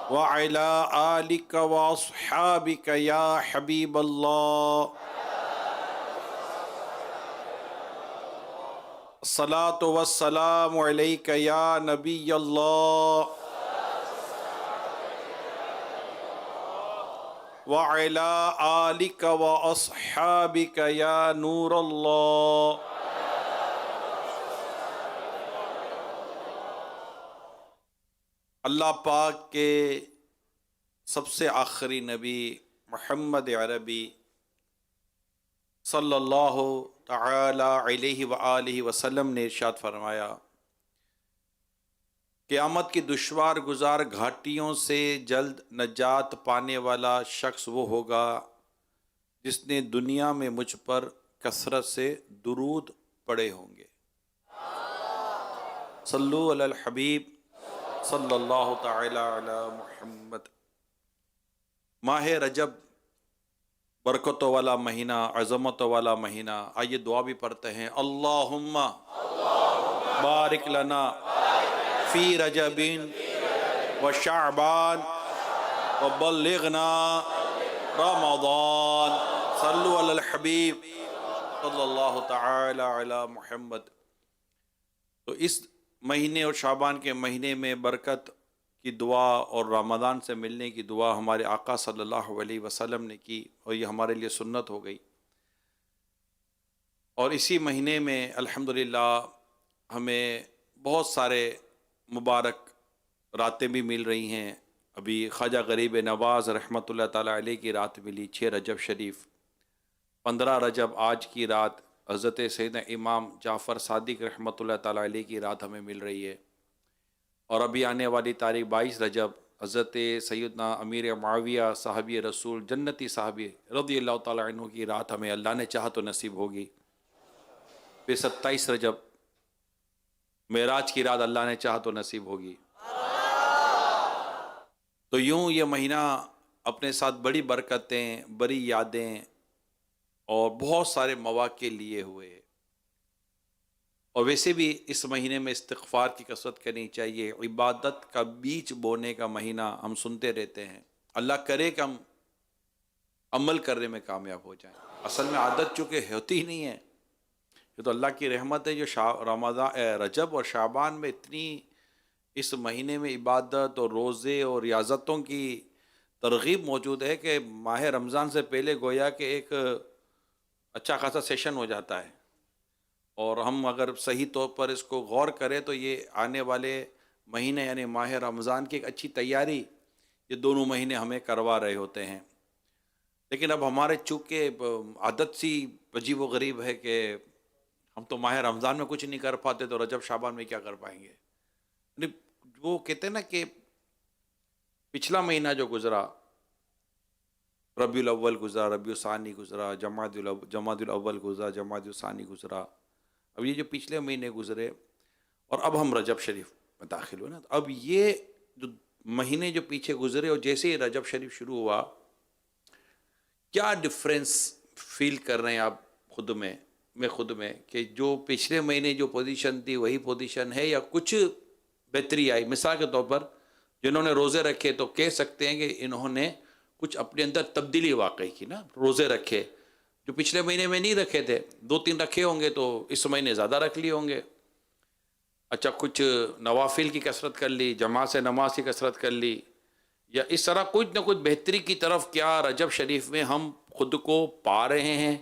وعلى آلك وأصحابك يا حبيب الله الصلاة والسلام عليك يا نبي الله وعلى آلك وأصحابك يا نور الله. اللہ پاک کے سب سے آخری نبی محمد عربی صلی اللہ تعالی علیہ وآلہ وسلم نے ارشاد فرمایا، قیامت کی دشوار گزار گھاٹیوں سے جلد نجات پانے والا شخص وہ ہوگا جس نے دنیا میں مجھ پر کثرت سے درود پڑھے ہوں گے۔ صلو علی الحبیب صلی اللہ تعالی علی محمد۔ ماہ رجب برکتوں والا مہینہ، عظمتوں والا مہینہ، آئیے دعا بھی پڑھتے ہیں۔ اللہم بارک لنا فی رجب و شعبان و بلغنا رمضان۔ صلو علی الحبیب صلی اللہ تعالی علی محمد۔ تو اس مہینے اور شعبان کے مہینے میں برکت کی دعا اور رمضان سے ملنے کی دعا ہمارے آقا صلی اللہ علیہ وسلم نے کی، اور یہ ہمارے لیے سنت ہو گئی۔ اور اسی مہینے میں الحمدللہ ہمیں بہت سارے مبارک راتیں بھی مل رہی ہیں۔ ابھی خواجہ غریب نواز رحمۃ اللہ تعالیٰ علیہ کی رات ملی 6 رجب شریف، 15 رجب آج کی رات حضرت سیدنا امام جعفر صادق رحمۃ اللہ تعالیٰ علیہ کی رات ہمیں مل رہی ہے۔ اور ابھی آنے والی تاریخ 22 رجب حضرت سیدنا امیر معاویہ صحابی رسول جنتی صحابی رضی اللہ تعالیٰ عنہ کی رات ہمیں اللہ نے چاہا تو نصیب ہوگی۔ پھر 27 رجب معراج کی رات اللہ نے چاہا تو نصیب ہوگی۔ تو یوں یہ مہینہ اپنے ساتھ بڑی برکتیں، بڑی یادیں اور بہت سارے مواقع لیے ہوئے ہے۔ اور ویسے بھی اس مہینے میں استغفار کی کثرت کرنی چاہیے۔ عبادت کا بیج بونے کا مہینہ ہم سنتے رہتے ہیں، اللہ کرے کہ ہم عمل کرنے میں کامیاب ہو جائیں۔ اصل میں عادت چونکہ ہوتی ہی نہیں ہے، یہ تو اللہ کی رحمت ہے جو رجب اور شعبان میں اتنی اس مہینے میں عبادت اور روزے اور ریاضتوں کی ترغیب موجود ہے کہ ماہ رمضان سے پہلے گویا کہ ایک اچھا خاصا سیشن ہو جاتا ہے۔ اور ہم اگر صحیح طور پر اس کو غور کریں تو یہ آنے والے مہینے یعنی ماہ رمضان کی ایک اچھی تیاری یہ دونوں مہینے ہمیں کروا رہے ہوتے ہیں۔ لیکن اب ہمارے چونکہ عادت سی عجیب و غریب ہے کہ ہم تو ماہ رمضان میں کچھ نہیں کر پاتے تو رجب شعبان میں کیا کر پائیں گے۔ یعنی وہ کہتے ہیں نا کہ پچھلا مہینہ جو گزرا، ربیع الاول گزرا، ربیع الثانی گزرا، جمادی الاول گزرا، جمادی الثانی گزرا، اب یہ جو پچھلے مہینے گزرے اور اب ہم رجب شریف میں داخل ہوئے نا، تو اب یہ جو مہینے جو پیچھے گزرے اور جیسے ہی رجب شریف شروع ہوا، کیا ڈفرینس فیل کر رہے ہیں آپ خود میں کہ جو پچھلے مہینے جو پوزیشن تھی وہی پوزیشن ہے یا کچھ بہتری آئی؟ مثال کے طور پر جنہوں نے روزے رکھے تو کہہ سکتے ہیں کہ انہوں نے کچھ اپنے اندر تبدیلی واقعی کی نا، روزے رکھے جو پچھلے مہینے میں نہیں رکھے تھے، 2-3 رکھے ہوں گے تو اس مہینے زیادہ رکھ لیے ہوں گے۔ اچھا کچھ نوافل کی کثرت کر لی، جماعت سے نماز کی کثرت کر لی، یا اس طرح کچھ نہ کچھ بہتری کی طرف کیا رجب شریف میں ہم خود کو پا رہے ہیں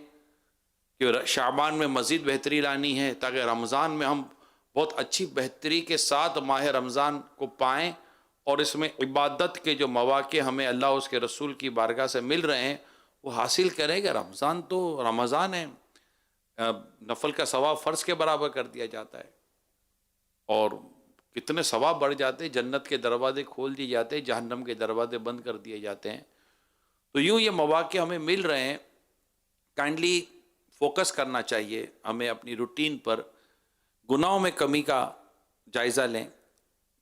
کہ شعبان میں مزید بہتری لانی ہے تاکہ رمضان میں ہم بہت اچھی بہتری کے ساتھ ماہ رمضان کو پائیں اور اس میں عبادت کے جو مواقع ہمیں اللہ اس کے رسول کی بارگاہ سے مل رہے ہیں وہ حاصل کریں گے۔ رمضان تو رمضان ہے، نفل کا ثواب فرض کے برابر کر دیا جاتا ہے، اور کتنے ثواب بڑھ جاتے ہیں، جنت کے دروازے کھول دیے جاتے ہیں، جہنم کے دروازے بند کر دیے جاتے ہیں۔ تو یوں یہ مواقع ہمیں مل رہے ہیں، کائنڈلی فوکس کرنا چاہیے ہمیں اپنی روٹین پر۔ گناہوں میں کمی کا جائزہ لیں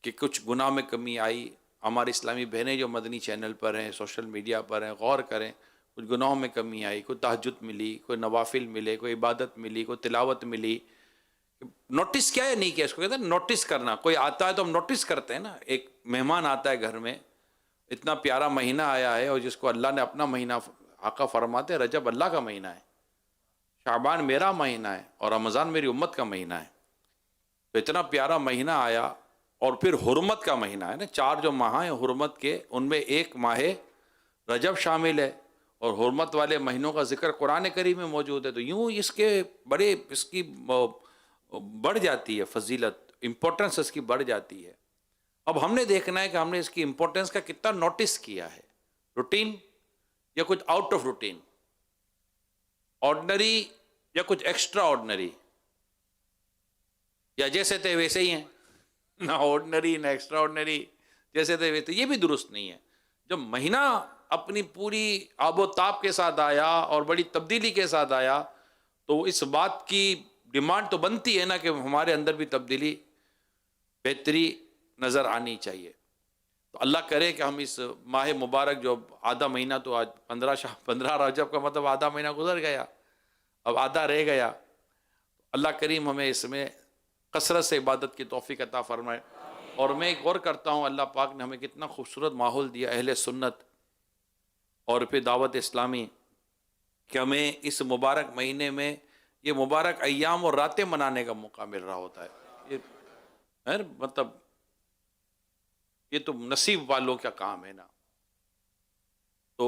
کہ کچھ گناہ میں کمی آئی، ہماری اسلامی بہنیں جو مدنی چینل پر ہیں، سوشل میڈیا پر ہیں، غور کریں کچھ گناہوں میں کمی آئی، کوئی تہجد ملی، کوئی نوافل ملے، کوئی عبادت ملی، کوئی تلاوت ملی۔ نوٹس کیا ہے نہیں کیا، اس کو کہتے ہیں نوٹس کرنا۔ کوئی آتا ہے تو ہم نوٹس کرتے ہیں نا، ایک مہمان آتا ہے گھر میں اتنا پیارا مہینہ آیا ہے اور جس کو اللہ نے اپنا مہینہ، آقا فرماتے رجب اللہ کا مہینہ ہے، شعبان میرا مہینہ ہے اور رمضان میری امت کا مہینہ ہے. تو اتنا پیارا مہینہ آیا، اور پھر حرمت کا مہینہ ہے نا، 4 جو ماہ ہیں حرمت کے، ان میں ایک ماہ رجب شامل ہے، اور حرمت والے مہینوں کا ذکر قرآن کریم میں موجود ہے. تو یوں اس کے بڑے، اس کی بڑھ جاتی ہے فضیلت، امپورٹنس اس کی بڑھ جاتی ہے. اب ہم نے دیکھنا ہے کہ ہم نے اس کی امپورٹنس کا کتنا نوٹس کیا ہے، روٹین یا کچھ آؤٹ آف روٹین، آرڈنری یا کچھ ایکسٹرا آرڈنری، یا جیسے تھے ویسے ہی ہیں، نہ آرڈنری نہ ایکسٹرا آرڈنری، جیسے تھے ویسے. یہ بھی درست نہیں ہے. جب مہینہ اپنی پوری آب و تاب کے ساتھ آیا اور بڑی تبدیلی کے ساتھ آیا، تو اس بات کی ڈیمانڈ تو بنتی ہے نا کہ ہمارے اندر بھی تبدیلی، بہتری نظر آنی چاہیے. تو اللہ کرے کہ ہم اس ماہ مبارک، جو آدھا مہینہ تو آج 15 رجب کا مطلب آدھا مہینہ گزر گیا، اب آدھا رہ گیا. اللہ کریم ہمیں اس میں کثرت سے عبادت کی توفیق عطا فرمائے. اور میں ایک اور کرتا ہوں، اللہ پاک نے ہمیں کتنا خوبصورت ماحول دیا، اہل سنت اور پھر دعوت اسلامی، کہ ہمیں اس مبارک مہینے میں یہ مبارک ایام اور راتیں منانے کا موقع مل رہا ہوتا ہے. یہ مطلب یہ تو نصیب والوں کا کام ہے نا. تو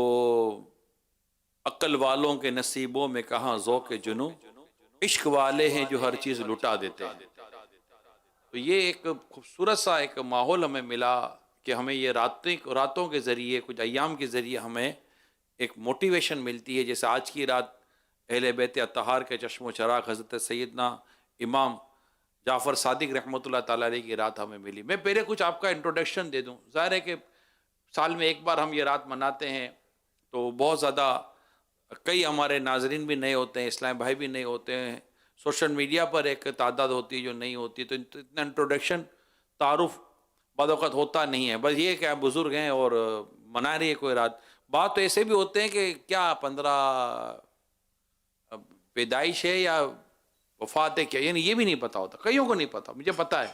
عقل والوں کے نصیبوں میں کہاں ذوق جنوں، عشق والے ہیں جو ہر چیز لٹا دیتے ہیں. تو یہ ایک خوبصورت سا ایک ماحول ہمیں ملا کہ ہمیں یہ راتوں کے ذریعے، کچھ ایام کے ذریعے ہمیں ایک موٹیویشن ملتی ہے. جیسے آج کی رات اہل بیت اطہار کے چشم و چراغ حضرت سیدنا امام جعفر صادق رحمۃ اللہ تعالیٰ علیہ کی رات ہمیں ملی. میں پہلے کچھ آپ کا انٹروڈکشن دے دوں. ظاہر ہے کہ سال میں ایک بار ہم یہ رات مناتے ہیں، تو بہت زیادہ کئی ہمارے ناظرین بھی نئے ہوتے ہیں، اسلام بھائی بھی نئے ہوتے ہیں، سوشل میڈیا پر ایک تعداد ہوتی ہے جو نہیں ہوتی. تو اتنا انٹروڈکشن، تعارف بعض اوقات ہوتا نہیں ہے. بس یہ کہ آپ بزرگ ہیں اور منا رہی ہے کوئی رات. بات تو ایسے بھی ہوتے ہیں کہ کیا 15 پیدائش ہے یا وفات ہے کیا، یعنی یہ بھی نہیں پتا ہوتا، کئیوں کو نہیں پتا. مجھے پتا ہے،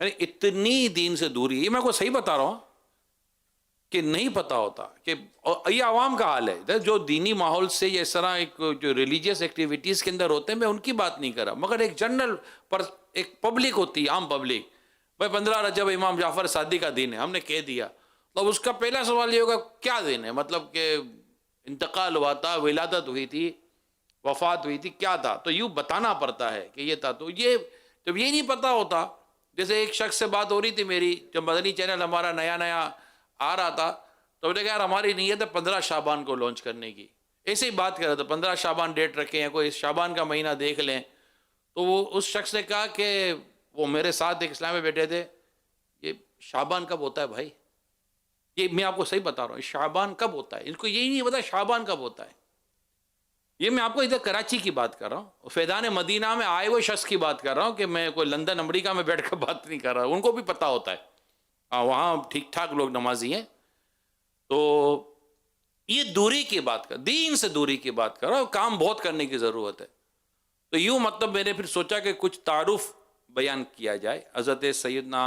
یعنی اتنی دین سے دوری. یہ میں کو صحیح بتا رہا ہوں کہ نہیں پتا ہوتا. کہ یہ عوام کا حال ہے جو دینی ماحول سے یا اس طرح ایک جو ریلیجیس ایکٹیویٹیز کے اندر ہوتے ہیں، میں ان کی بات نہیں کر رہا، مگر ایک جنرل پر ایک پبلک ہوتی ہے، عام پبلک. بھائی 15 رجب امام جعفر صادق کا دین ہے، ہم نے کہہ دیا. تو اس کا پہلا سوال یہ ہوگا کیا دین ہے، مطلب کہ انتقال ہوا تھا، ولادت ہوئی تھی، وفات ہوئی تھی، کیا تھا. تو یوں بتانا پڑتا ہے کہ یہ تھا. تو یہ جب یہ نہیں پتا ہوتا، جیسے ایک شخص سے بات ہو رہی تھی میری، جب مدنی چینل ہمارا نیا نیا آ رہا تھا، تو میں نے کہا یار ہماری نیت ہے 15 شعبان کو لانچ کرنے کی. ایسے ہی بات کر رہا تھا، 15 شعبان ڈیٹ رکھے ہیں، کوئی شعبان کا مہینہ دیکھ لیں. تو وہ اس شخص نے کہا کہ وہ میرے ساتھ ایک اسلام میں بیٹھے تھے، یہ شعبان کب ہوتا ہے بھائی؟ یہ میں آپ کو صحیح بتا رہا ہوں، شعبان کب ہوتا ہے؟ ان کو یہی نہیں پتا شعبان کب ہوتا ہے. یہ میں آپ کو ادھر کراچی کی بات کر رہا ہوں، فیضان مدینہ میں آئے ہوئے شخص کی بات کر رہا ہوں، کہ میں کوئی لندن امریکہ میں بیٹھ کر بات نہیں کر رہا. ان کو بھی پتا ہوتا ہے، وہاں ٹھیک ٹھاک لوگ نمازی ہیں. تو یہ دوری کی بات کر، دین سے دوری کی بات کر رہا ہوں، کام بہت کرنے کی ضرورت ہے. تو یوں مطلب میں نے پھر سوچا کہ کچھ تعارف بیان کیا جائے. حضرت سیدنا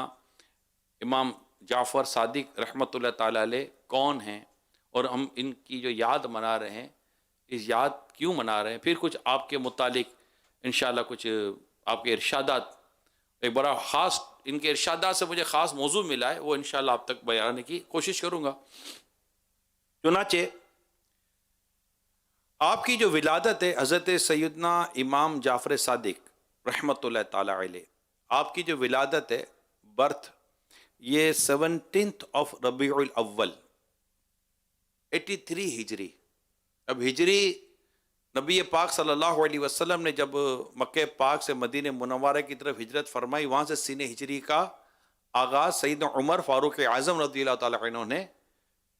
امام جعفر صادق رحمۃ اللہ تعالیٰ علیہ کون ہیں، اور ہم ان کی جو یاد منا رہے ہیں، اس یاد کیوں منا رہے ہیں. پھر کچھ آپ کے متعلق انشاءاللہ کچھ آپ کے ارشادات، ایک بڑا خاص ان کے ارشادات سے مجھے خاص موضوع ملا ہے، وہ انشاءاللہ آپ تک بیان کی کوشش کروں گا. چنانچہ آپ کی جو ولادت ہے حضرت سیدنا امام جعفر صادق رحمۃ اللہ تعالیٰ علیہ، آپ کی جو ولادت ہے، برتھ، یہ 17 ربیع الاول 83 ہجری. اب ہجری نبی پاک صلی اللہ علیہ وسلم نے جب مکہ پاک سے مدینہ منورہ کی طرف ہجرت فرمائی، وہاں سے سینہ ہجری کا آغاز سیدنا عمر فاروق اعظم رضی اللہ تعالیٰ عنہ نے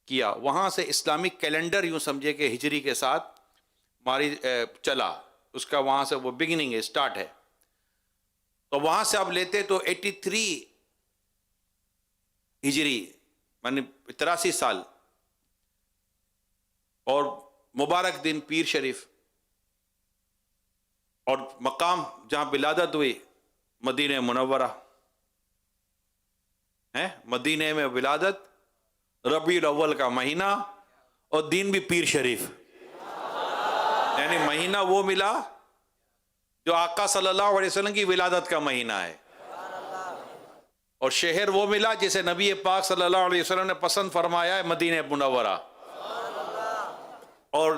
کیا. وہاں سے اسلامک کیلنڈر یوں سمجھے کہ ہجری کے ساتھ ہماری چلا، اس کا وہاں سے وہ بگننگ ہے، سٹارٹ ہے. تو وہاں سے آپ لیتے تو 83 ہجری یعنی 83 سال، اور مبارک دن پیر شریف، اور مقام جہاں ولادت ہوئی مدینہ منورہ ہے، مدینہ میں ولادت، ربیع الاول کا مہینہ اور دین بھی پیر شریف، یعنی مہینہ وہ ملا جو آقا صلی اللہ علیہ وسلم کی ولادت کا مہینہ ہے، اور شہر وہ ملا جسے نبی پاک صلی اللہ علیہ وسلم نے پسند فرمایا ہے، مدینہ منورہ، اور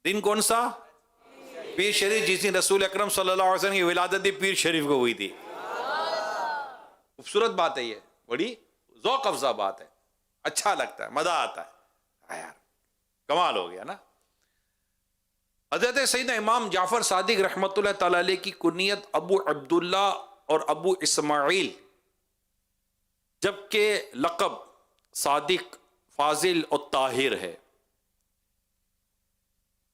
دن کون سا؟ پیر شریف، جس دن رسول اکرم صلی اللہ علیہ وسلم کی ولادت بھی پیر شریف کو ہوئی تھی۔ خوبصورت بات ہے یہ، بڑی ذوق افزا بات ہے، اچھا لگتا ہے، مزہ آتا ہے، یار کمال ہو گیا نا۔ حضرت سیدنا امام جعفر صادق رحمۃ اللہ تعالی علیہ کی کنیت ابو عبداللہ اور ابو اسماعیل، جبکہ لقب صادق، فاضل اور طاہر ہے۔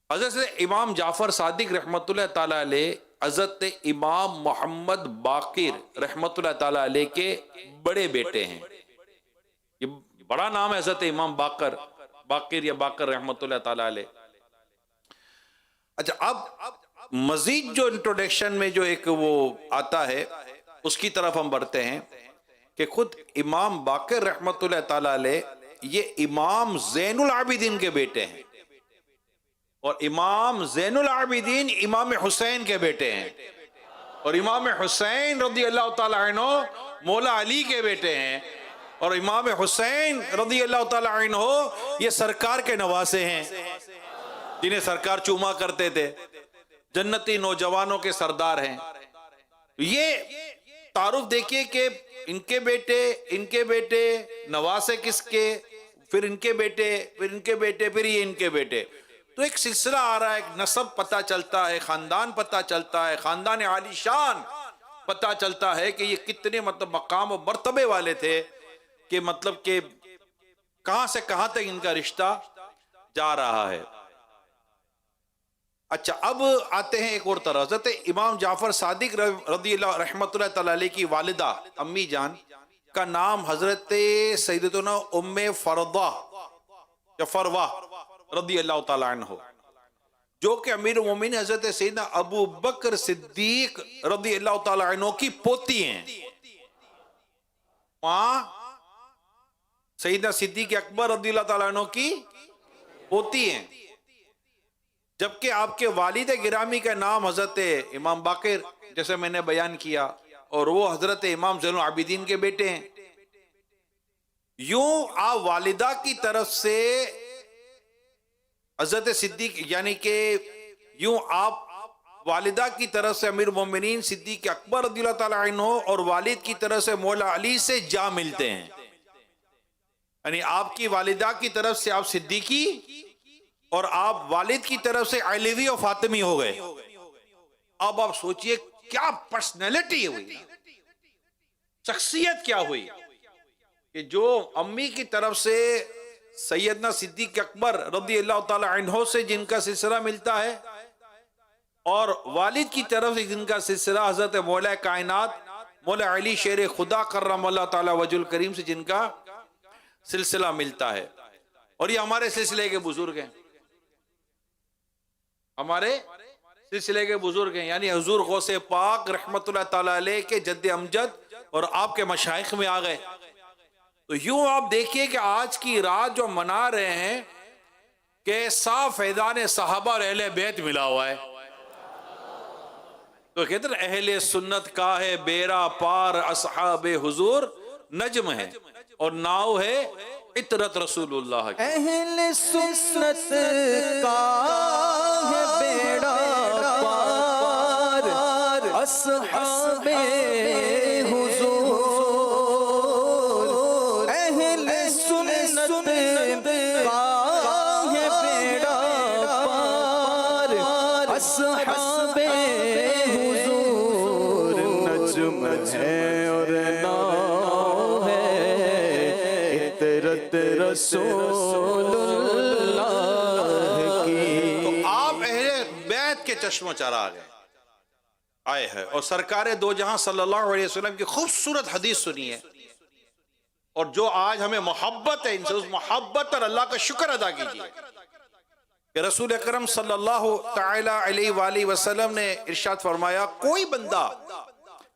حضرت امام جعفر صادق رحمۃ اللہ تعالی علیہ حضرت امام محمد باقر رحمۃ اللہ تعالی علیہ کے بڑے بیٹے ہیں۔ یہ بڑا نام ہے حضرت امام باقر یا باقر رحمۃ اللہ تعالی علیہ۔ اچھا، اب مزید جو انٹروڈکشن میں جو ایک وہ آتا ہے اس کی طرف ہم بڑھتے ہیں کہ خود امام باقر رحمۃ اللہ تعالی علیہ یہ امام زین العابدین کے بیٹے ہیں، اور امام زین العابدین امام حسین کے بیٹے ہیں، اور امام حسین رضی اللہ تعالی عنہ مولا علی کے بیٹے ہیں، اور امام حسین رضی اللہ تعالی عنہ یہ سرکار کے نواسے ہیں جنہیں سرکار چوما کرتے تھے، جنتی نوجوانوں کے سردار ہیں۔ یہ تعارف دیکھیے کہ ان کے بیٹے نواسے کس کے، پھر ان کے بیٹے، پھر ان کے بیٹے، پھر یہ ان کے بیٹے، تو ایک سلسلہ آ رہا ہے، ایک نسب پتہ چلتا ہے، خاندان پتہ چلتا ہے، خاندان عالی شان پتہ چلتا ہے کہ یہ کتنے مقام و مرتبے والے تھے، کہ کہ کہاں سے کہاں تک ان کا رشتہ جا رہا ہے۔ اچھا، اب آتے ہیں ایک اور طرح۔ حضرت امام جعفر صادق رضی اللہ رحمۃ اللہ تعالی علیہ کی والدہ امی جان کا نام حضرت سیدتنا ام فرضہ یا فروہ رضی اللہ تعالی عنہ، جو کہ امیر المومنین حضرت سیدنا ابو بکر صدیق رضی اللہ تعالی عنہ کی پوتی ہیں۔ ماں سیدنا صدیق اکبر رضی اللہ تعالی عنہ کی پوتی ہیں، جبکہ آپ کے والد گرامی کا نام حضرت امام باقر جیسے میں نے بیان کیا، اور وہ حضرت امام زین العابدین کے بیٹے ہیں۔ یوں آپ والدہ کی طرف سے حضرت صدیق، یعنی کہ یوں آپ والدہ کی طرف سے امیر المومنین صدیق اکبر رضی اللہ تعالی عنہ اور والد کی طرف سے مولا علی سے جا ملتے ہیں، یعنی آپ کی والدہ کی طرف سے آپ صدیقی اور آپ والد کی طرف سے علیوی اور فاطمی ہو گئے۔ اب آپ سوچئے کیا پرسنالٹی ہوئی، شخصیت کیا ہوئی، کہ جو امی کی طرف سے سیدنا صدیق اکبر رضی اللہ تعالی عنہ سے جن کا سلسلہ ملتا ہے، اور والد کی طرف سے جن کا سلسلہ حضرت مولا کائنات مولا علی شیر خدا کرم اللہ تعالی وجہ الکریم سے جن کا سلسلہ ملتا ہے، اور یہ ہمارے سلسلے کے بزرگ ہیں، ہمارے سلسلے کے بزرگ ہیں، یعنی حضور غوث پاک رحمت اللہ تعالی علیہ کے جد امجد اور آپ کے مشائخ میں آ گئے۔ تو یوں آپ دیکھیے کہ آج کی رات جو منا رہے ہیں کہ صاف فیضان صحابہ اور اہل بیت ملا ہوا ہے، تو کہتے ہیں اہل سنت کا ہے بیرا پار، اصحاب حضور نجم ہے، اور ناؤ ہے عطرت رسول اللہ کی۔ اہل سنت کا ہے بیڑا پار، اصحاب حضور، اہل سنت کا ہے بیڑا پار، اصحاب حضور نجم ہے اور ناؤ ہے عطرت رسول اللہ کی۔ تو آپ اہل بیت کے چشم و چراغ آئے ہیں، اور سرکار دو جہاں صلی اللہ علیہ وسلم کی خوبصورت حدیث سنی ہے، اور جو آج ہمیں محبت ہے، ان سے اس محبت اور اللہ کا شکر ادا کیجیے کہ رسول اکرم صلی اللہ تعالی علیہ وآلہ وسلم نے ارشاد فرمایا، کوئی بندہ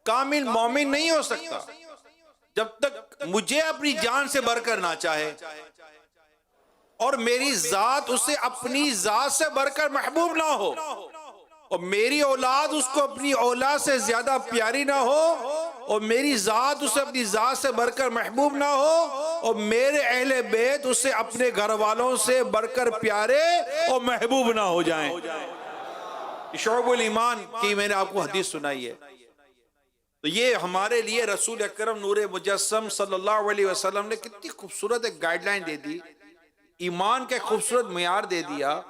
کامل مومن نہیں ہو سکتا جب تک مجھے اپنی جان سے بڑھ کر نہ چاہے اور میری ذات اسے اپنی ذات سے بڑھ کر محبوب نہ ہو، اور میری اولاد اس کو اپنی اولاد سے زیادہ پیاری نہ ہو، اور میری ذات اسے اپنی ذات سے بڑھ کر محبوب نہ ہو، اور میرے اہل بیت اسے اپنے گھر والوں سے بڑھ کر پیارے اور محبوب نہ ہو جائیں۔ شعب الایمان کی میں نے آپ کو حدیث سنائی ہے۔ تو یہ ہمارے لیے رسول اکرم نور مجسم صلی اللہ علیہ وسلم نے کتنی خوبصورت ایک گائیڈ لائن دے دی، ایمان کا خوبصورت معیار دے دیا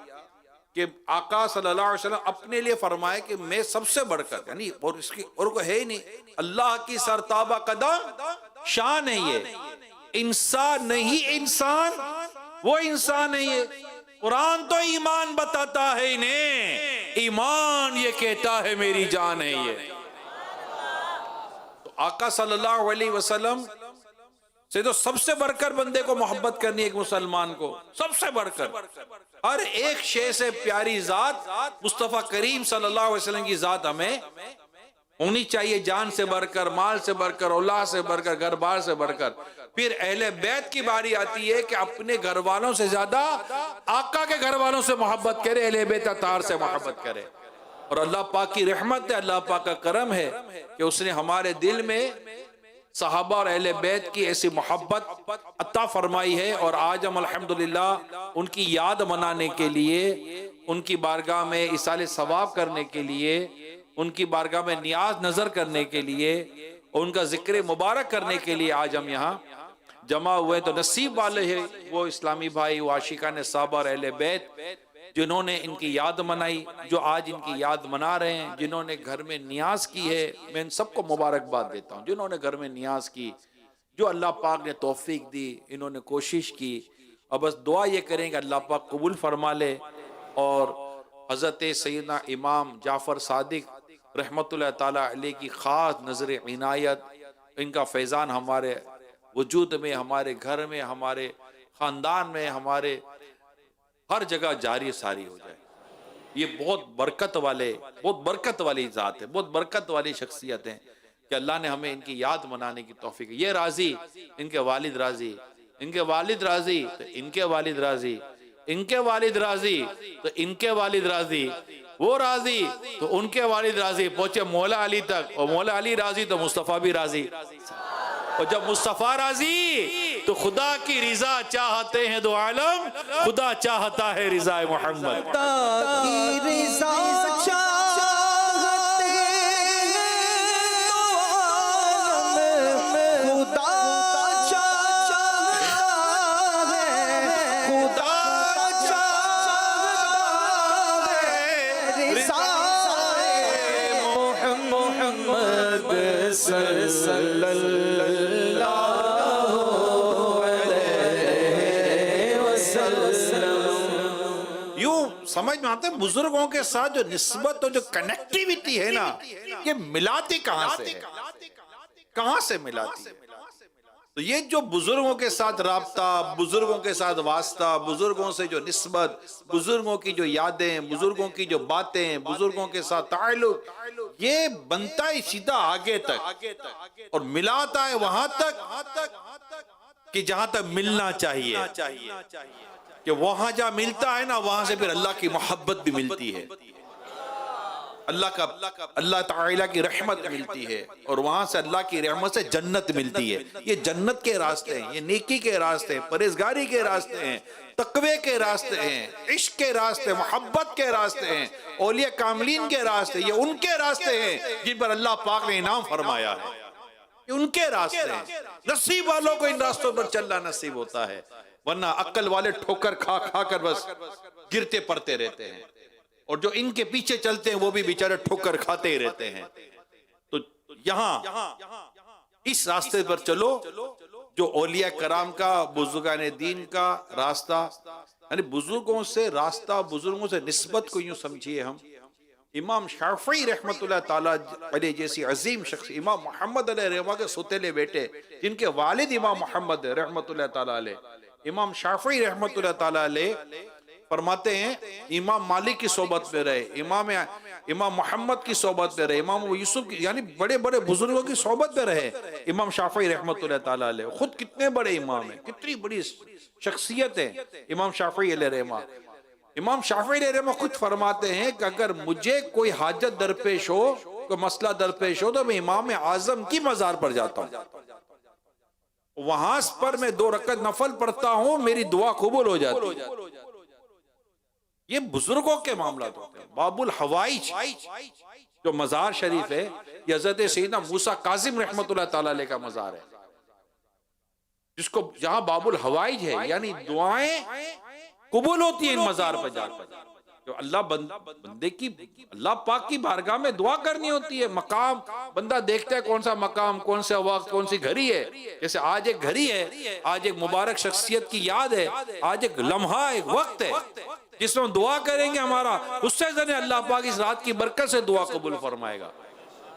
کہ آقا صلی اللہ علیہ وسلم اپنے لیے فرمائے کہ میں سب سے بڑھ کر، یعنی اور اس کی اور کوئی ہے ہی نہیں، اللہ کی سرتابہ قدم شان ہے، یہ انسان نہیں، انسان وہ انسان نہیں ہے۔ قرآن تو ایمان بتاتا ہے انہیں، ایمان یہ کہتا ہے میری جان ہے یہ۔ تو آقا صلی اللہ علیہ وسلم سے تو سب سے بڑھ کر بندے کو محبت کرنی ہے، ایک مسلمان کو سب سے بڑھ کر ہر ایک شے سے پیاری ذات مصطفیٰ کریم صلی اللہ علیہ وسلم کی ذات ہمیں ہونی چاہیے، جان سے بڑھ کر، مال سے بڑھ کر، اولاد سے بڑھ کر، گھر بار سے بڑھ کر۔ پھر اہل بیت کی باری آتی ہے کہ اپنے گھر والوں سے زیادہ آقا کے گھر والوں سے محبت کرے، اہل بیت اطہار سے محبت کرے۔ اور اللہ پاک کی رحمت ہے، اللہ پاک کا کرم ہے کہ اس نے ہمارے دل میں صحابہ اور اہل بیت کی ایسی محبت عطا فرمائی ہے، اور آج ہم الحمدللہ ان کی یاد منانے کے لیے، ان کی بارگاہ میں ایصال ثواب کرنے کے لیے، ان کی بارگاہ میں نیاز نظر کرنے کے لیے، ان کا ذکر مبارک کرنے کے لیے آج ہم یہاں جمع ہوئے۔ تو نصیب والے ہیں وہ اسلامی بھائی، وہ عاشقان صحابہ اور اہل بیت جنہوں نے ان کی یاد منائی، جو آج ان کی یاد منا رہے ہیں، جنہوں نے گھر میں نیاز کی ہے، میں ان سب کو مبارکباد دیتا ہوں جنہوں نے گھر میں نیاز کی، جو اللہ پاک نے توفیق دی، انہوں نے کوشش کی، اور بس دعا یہ کریں کہ اللہ پاک قبول فرما لے، اور حضرت سیدنا امام جعفر صادق رحمت اللہ تعالیٰ علیہ کی خاص نظر عنایت، ان کا فیضان ہمارے وجود میں، ہمارے گھر میں، ہمارے خاندان میں، ہمارے ہر جگہ جاری ساری ہو جائے۔ یہ بہت برکت والی ذات ہے، بہت برکت والی شخصیت ہیں کہ اللہ نے ہمیں ان کی یاد منانے کی توفیق۔ یہ راضی، ان کے والد راضی، ان کے والد راضی تو ان کے والد راضی، ان کے والد راضی تو ان کے والد راضی، وہ راضی تو ان کے والد راضی، پہنچے مولا علی تک، اور مولا علی راضی تو مصطفیٰ بھی راضی، اور جب مصطفیٰ راضی تو خدا کی رضا چاہتے ہیں دو عالم، خدا چاہتا ہے رضا محمد۔ خدا کی رضا چاہتے ہیں دو عالم، خدا چاہتا ہے، خدا چاہتا ہے رضا محمد صلی اللہ علیہ وسلم۔ یوں سمجھ میں آتا ہے بزرگوں کے ساتھ جو نسبت اور جو کنیکٹیویٹی ہے نا، یہ ملاتی کہاں سے ہے، کہاں سے ملاتی ہے؟ تو یہ جو بزرگوں کے ساتھ رابطہ، بزرگوں کے ساتھ واسطہ، بزرگوں سے جو نسبت، بزرگوں کی جو یادیں، بزرگوں کی جو باتیں، بزرگوں کے ساتھ تعلق، یہ بنتا ہے سیدھا آگے تک اور ملاتا ہے وہاں تک کہ جہاں تک ملنا چاہیے، کہ وہاں جہاں ملتا ہے نا، وہاں سے پھر اللہ کی محبت بھی ملتی ہے، اللہ تعالیٰ کی رحمت ملتی ہے، اور وہاں سے اللہ کی رحمت سے جنت ملتی ہے۔ یہ جنت کے راستے ہیں، یہ نیکی کے راستے ہیں، پرہیزگاری کے راستے ہیں، تقوی کے راستے ہیں، عشق کے راستے، محبت کے راستے ہیں، اولیاء کاملین کے راستے، یہ ان کے راستے ہیں جن پر اللہ پاک نے انعام فرمایا ہے، یہ ان کے راستے ہیں۔ نصیب والوں کو ان راستوں پر چلنا نصیب ہوتا ہے، ورنہ عقل والے ٹھوکر کھا کھا کر بس گرتے پڑتے رہتے ہیں، اور جو ان کے پیچھے چلتے ہیں وہ بھی بیچارے ٹھوکر کھاتے ہی رہتے ہیں۔ تو یہاں اس راستے پر چلو جو اولیاء کرام کا، بزرگان دین کا راستہ، یعنی بزرگوں سے راستہ، بزرگوں سے نسبت کو یوں سمجھیے ہم۔ امام شافعی رحمت اللہ تعالیٰ علیہ جیسی عظیم شخص، امام محمد علیہ رحمہ کے ستیلے بیٹے، جن کے والد امام محمد رحمت اللہ تعالیٰ علیہ، امام شافعی رحمت اللہ تعالیٰ علیہ فرماتے ہیں امام مالک کی صحبت میں رہے، امام محمد کی صحبت میں رہے، امام یوسف کی، یعنی بڑے بڑے بزرگوں کی صحبت میں رہے۔ امام شافعی رحمۃ اللہ تعالیٰ علیہ خود کتنے بڑے امام ہیں، کتنی بڑی شخصیت ہے امام شافعی علیہ رحمہ۔ امام شافعی علیہ رحمہ خود فرماتے ہیں کہ اگر مجھے کوئی حاجت درپیش ہو، کوئی مسئلہ درپیش ہو، تو میں امام اعظم کی مزار پر جاتا ہوں، وہاں پر میں 2 رکعت نفل پڑھتا ہوں، میری دعا قبول ہو جاتی ہے۔ یہ بزرگوں کے معاملات ہوتے ہیں۔ باب الحوائج جو مزار شریف ہے، یہ حضرت سیدنا موسیٰ کاظم رحمۃ اللہ تعالیٰ علیہ کا مزار ہے، جس کو جہاں باب الحوائج ہے، یعنی دعائیں قبول ہوتی ہیں ان مزار پر جا کر۔ جو اللہ بندے کی، اللہ پاک کی بارگاہ میں دعا کرنی ہوتی ہے۔ مقام بندہ دیکھتا ہے کون سا مقام، کون سا وقت، کون سی گھڑی ہے۔ جیسے آج ایک گھڑی ہے، آج ایک مبارک شخصیت کی یاد ہے، آج ایک لمحہ، ایک وقت ہے جس میں ہم دعا کریں گے، ہمارا اس سے زیادہ اللہ پاک اس رات کی برکت سے دعا قبول فرمائے گا۔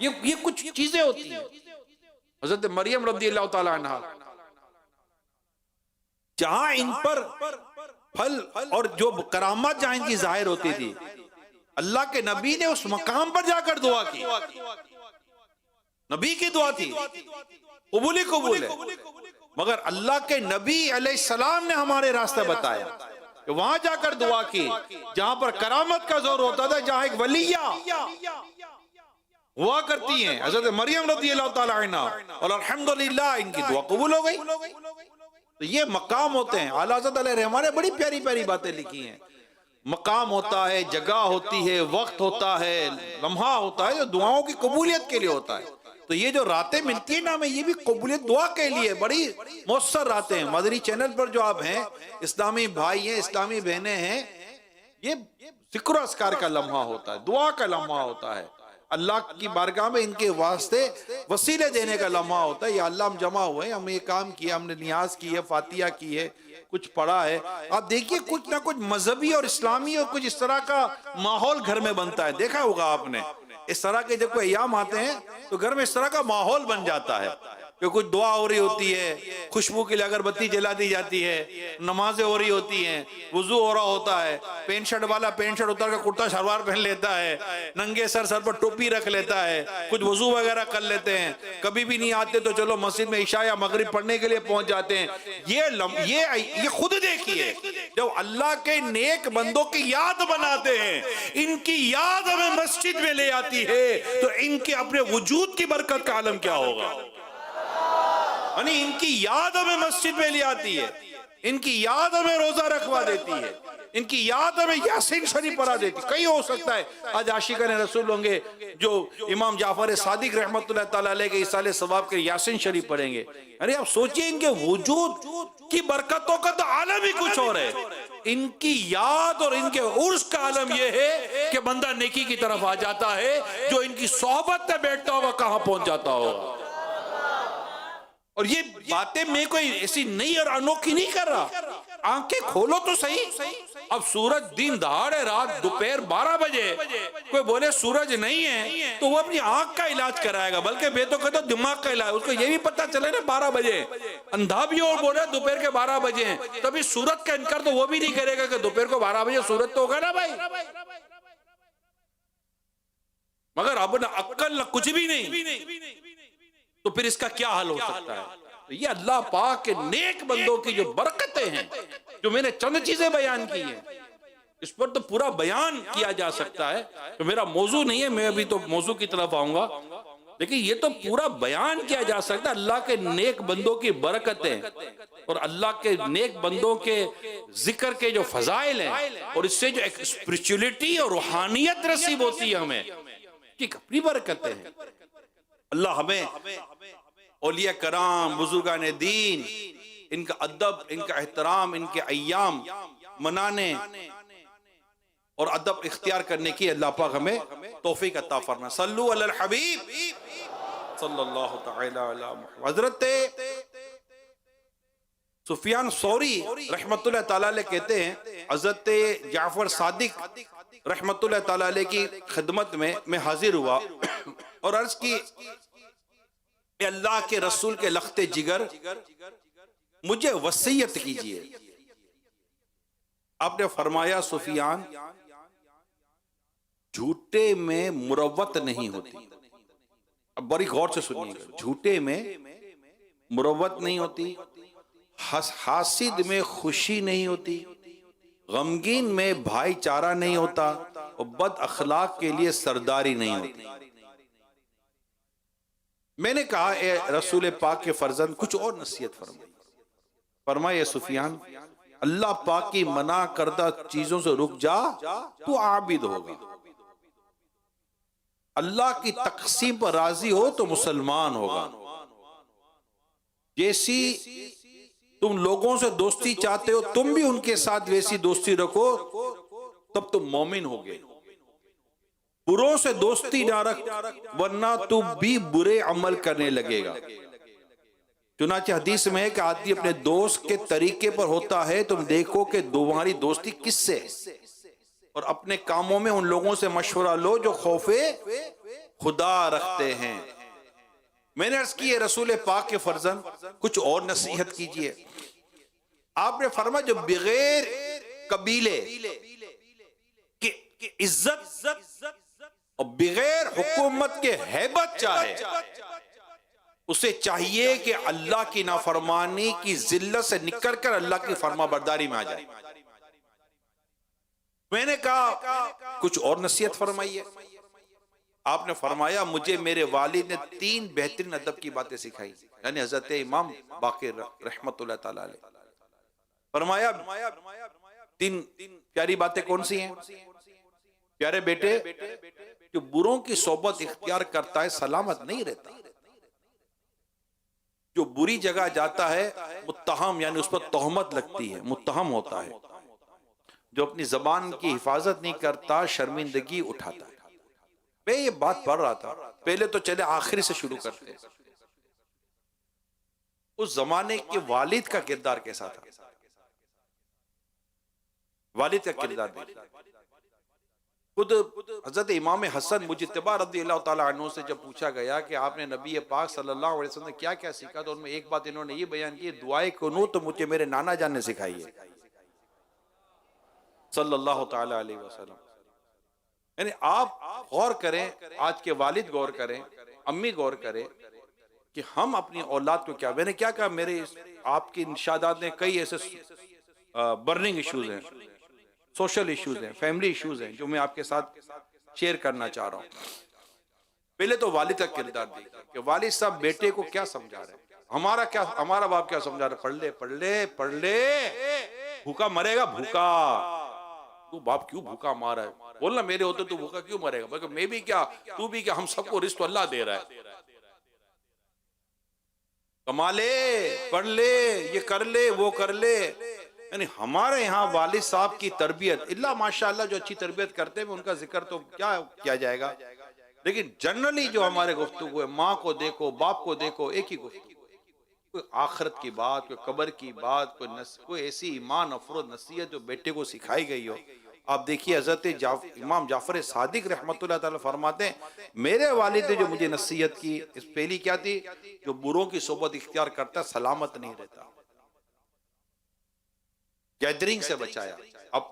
یہ کچھ چیزیں ہوتی ہیں۔ حضرت مریم رضی اللہ تعالی عنہ، جہاں ان پر پھل اور جو کرامات جہاں ان کی ظاہر ہوتی تھی، اللہ کے نبی نے اس مقام پر جا کر دعا کی، نبی کی دعا تھی، قبول ہے، مگر اللہ کے نبی علیہ السلام نے ہمارے راستہ بتایا کہ وہاں جا کر دعا کی جہاں پر کرامت کا زور ہوتا تھا، جہاں ایک ولیہ ہوا کرتی ہیں، حضرت مریم رضی اللہ تعالی عنہ، اور الحمدللہ ان کی دعا قبول ہو گئی۔ تو یہ مقام ہوتے ہیں۔ اعلیٰ حضرت علیہ رحمہ نے بڑی پیاری پیاری باتیں لکھی ہیں۔ مقام ہوتا ہے، جگہ ہوتی ہے، وقت ہوتا ہے، لمحہ ہوتا ہے، جو دعاؤں کی قبولیت کے لیے ہوتا ہے۔ تو یہ جو راتیں ملتی ہیں نا ہمیں، یہ بھی قبولیت دعا کے لیے بڑی مؤثر راتیں ہیں۔ مدنی چینل پر جو آپ ہیں، اسلامی بھائی ہیں، اسلامی بہنیں ہیں، یہ ذکر و اذکار کا لمحہ ہوتا ہے، دعا کا لمحہ ہوتا ہے، اللہ کی بارگاہ میں ان کے واسطے وسیلے دینے کا لمحہ ہوتا ہے۔ یا اللہ ہم جمع ہوئے، ہم یہ کام کیا، ہم نے نیاز کی ہے، فاتحہ کی ہے، کچھ پڑھا ہے۔ آپ دیکھیے کچھ نہ کچھ مذہبی اور اسلامی اور کچھ اس طرح کا ماحول گھر میں بنتا ہے۔ دیکھا ہوگا آپ نے، اس طرح کے جب کوئی ایام آتے ہیں تو گھر میں اس طرح کا ماحول بن جاتا ہے کہ کچھ دعا ہو رہی ہوتی ہے، خوشبو کے لیے اگربتی جلا دی جاتی ہے، نمازیں ہو رہی ہوتی ہیں، وضو ہو رہا ہوتا ہے، پینٹ شرٹ والا پینٹ شرٹ اتار کر کرتا شلوار پہن لیتا ہے، ننگے سر پر ٹوپی رکھ لیتا ہے، کچھ وضو وغیرہ کر لیتے ہیں، کبھی بھی نہیں آتے تو چلو مسجد میں عشاء یا مغرب پڑھنے کے لیے پہنچ جاتے ہیں۔ یہ خود دیکھیے، جب اللہ کے نیک بندوں کی یاد بناتے ہیں، ان کی یاد ہمیں مسجد میں لے آتی ہے، تو ان کے اپنے وجود کی برکت کا عالم کیا ہوگا؟ یعنی ان کی یاد ہمیں مسجد میں لے آتی ہے، ان کی یاد ہمیں روزہ رکھوا دیتی ہے، ان کی یاد ہمیں یاسین شریف پڑھا دیتی ہے۔ کئی ہو سکتا ہے آج عاشقان رسول ہوں گے جو امام جعفر صادق رحمت اللہ تعالیٰ علیہ کے ایصال ثواب کے یاسین شریف پڑھیں گے۔ ارے آپ سوچئے ان کے وجود کی برکتوں کا تو عالم ہی کچھ اور ہے۔ ان کی یاد اور ان کے عرس کا عالم یہ ہے کہ بندہ نیکی کی طرف آ جاتا ہے، جو ان کی صحبت میں بیٹھتا ہوگا کہاں پہنچ جاتا ہوگا۔ اور یہ باتیں میں کوئی ایسی نئی اور انوکھی نہیں کر رہا، آنکھیں کھولو تو صحیح۔ اب سورج دن دہاڑے رات دوپہر 12 بجے کوئی بولے سورج نہیں ہے تو وہ اپنی آنکھ کا علاج کرائے گا، بلکہ میں تو کہتا ہوں دماغ کا علاج۔ اس کو یہ بھی پتا چلے نا 12 بجے اندھا بھی اور بولے دوپہر کے 12 بجے ہیں، تو ابھی سورج کا انکار تو وہ بھی نہیں کرے گا کہ دوپہر کو 12 بجے سورج تو ہوگا نا بھائی۔ مگر اب نہ عقل نہ کچھ بھی نہیں، تو پھر اس کا کیا حل ہو سکتا ہے؟ یہ اللہ پاک کے نیک بندوں کی جو برکتیں ہیں، جو میں نے چند چیزیں بیان کی ہیں، اس پر تو پورا بیان کیا جا سکتا ہے، تو میرا موضوع نہیں ہے، میں ابھی تو موضوع کی طرف آؤں گا، لیکن یہ تو پورا بیان کیا جا سکتا ہے اللہ کے نیک بندوں کی برکتیں اور اللہ کے نیک بندوں کے ذکر کے جو فضائل ہیں، اور اس سے جو ایک اسپریچولیٹی اور روحانیت نصیب ہوتی ہے ہمیں، کہ اپنی برکتیں ہیں۔ اللہ ہمیں اولیاء کرام، بزرگان دین، ان کا ادب، ان کا احترام، ان کے ایام منانے اور ادب اختیار کرنے کی اللہ پاک ہمیں توفیق عطا فرمائے۔ صلو علی الحبیب صلی اللہ تعالی علی محمد۔ حضرت سفیان ثوری رحمت اللہ تعالی علیہ کہتے ہیں، حضرت جعفر صادق رحمت اللہ تعالی علیہ کی خدمت میں حاضر ہوا اور عرض کی کہ اللہ کے رسول کے لخت جگر مجھے وصیت کیجئے۔ آپ نے فرمایا سفیان جھوٹے میں مروت نہیں ہوتی. اب بڑی غور سے سنیے گا. جھوٹے میں مروت نہیں ہوتی، حاسد میں خوشی نہیں ہوتی، غمگین میں بھائی چارہ نہیں ہوتا، اور بد اخلاق کے لیے سرداری نہیں ہوتی. میں نے کہا اے رسول پاک کے فرزند کچھ اور نصیحت فرمائیے. فرمایا سفیان اللہ پاک کی منع کردہ چیزوں سے رک جا تو عابد ہوگا. اللہ کی تقسیم پر راضی ہو تو مسلمان ہوگا. جیسی تم لوگوں سے دوستی چاہتے ہو تم بھی ان کے ساتھ ویسی دوستی رکھو تب تم مومن ہوگے. بروں سے دوستی نہ رکھ ورنہ تو بھی برے عمل کرنے لگے گا. چنانچہ حدیث میں ہے کہ آدمی اپنے دوست کے طریقے پر ہوتا ہے. تم دیکھو کہ تمہاری دوستی کس سے، اور اپنے کاموں میں ان لوگوں سے مشورہ لو جو خوف خدا رکھتے ہیں. میں نے عرض کی ہے رسول پاک کے فرزند کچھ اور نصیحت کیجئے. آپ نے فرمایا جو بغیر قبیلے کی عزت اور بغیر حکومت کے ہیبت چاہے اسے چاہیے کہ اللہ کی نافرمانی کی ذلت سے نکل کر اللہ کی فرما برداری میں آ جائے. میں نے کہا کچھ اور نصیحت فرمائیے. آپ نے فرمایا مجھے میرے والد نے 3 بہترین ادب کی باتیں سکھائی، یعنی حضرت امام باقر رحمت اللہ تعالی علیہ. فرمایا 3 پیاری باتیں کون سی ہیں؟ پیارے بیٹے جو بروں کی صحبت اختیار کرتا ہے سلامت نہیں رہتا. جو بری جگہ جاتا ہے متہم یعنی اس پر تہمت لگتی ہے، متہم ہوتا ہے. جو اپنی زبان کی حفاظت نہیں کرتا شرمندگی اٹھاتا ہے. میں یہ بات پڑھ رہا تھا، پہلے تو چلے آخری سے شروع کرتے ہیں. اس زمانے کے والد کا کردار کیسا تھا؟ والد کا کردار دیکھیں. خود حضرت امام حسن مجتبی رضی اللہ تعالیٰ عنہ سے جب پوچھا گیا کہ آپ نے نبی پاک صلی اللہ علیہ وسلم نے کیا کیا سیکھا، تو ان میں ایک بات انہوں نے یہ بیان کی دعائے قنوت تو مجھے میرے نانا جان نے سکھائی ہے صلی اللہ تعالیٰ علیہ وسلم. یعنی آپ غور کریں، آج کے والد غور کریں، امی غور کریں کہ ہم اپنی اولاد کو کیا. میں نے کیا کہا میرے آپ کی انشادات میں کئی ایسے برننگ ایشوز ہیں، سوشل ایشوز ہیں، فیملی ایشوز ہیں جو میں آپ کے ساتھ شیئر کرنا چاہ رہا ہوں. پہلے تو والد کا کردار دیکھیں کہ والد صاحب بیٹے کو کیا سمجھا رہے ہیں. ہمارا باپ کیا سمجھا رہا ہے؟ پڑھ لے بھوکا مرے گا بھوکا. تو باپ کیوں بھوکا مارا ہے؟ بولنا میرے ہوتے تو بھوکا کیوں مرے گا؟ بلکہ میں بھی کیا تو بھی کیا، ہم سب کو رزق اللہ دے رہا ہے. کما لے، پڑھ لے، یہ کر لے، وہ کر لے. یعنی ہمارے یہاں والد صاحب کی تربیت اللہ ماشاءاللہ جو اچھی تربیت کرتے ہیں ان کا ذکر تو کیا کیا جائے گا، لیکن جنرلی جو ہمارے گفتگو ہے ماں کو دیکھو باپ کو دیکھو ایک ہی گفتگو. کوئی آخرت کی بات، کوئی قبر کی بات، کوئی ایسی ایمان افروز نصیحت جو بیٹے کو سکھائی گئی ہو. آپ دیکھیے حضرت امام جعفر صادق رحمت اللہ تعالی فرماتے ہیں میرے والد نے جو مجھے نصیحت کی اس پہلی کیا تھی، جو بروں کی صحبت اختیار کرتا سلامت نہیں رہتا، گیدرنگ سے بچایا. اب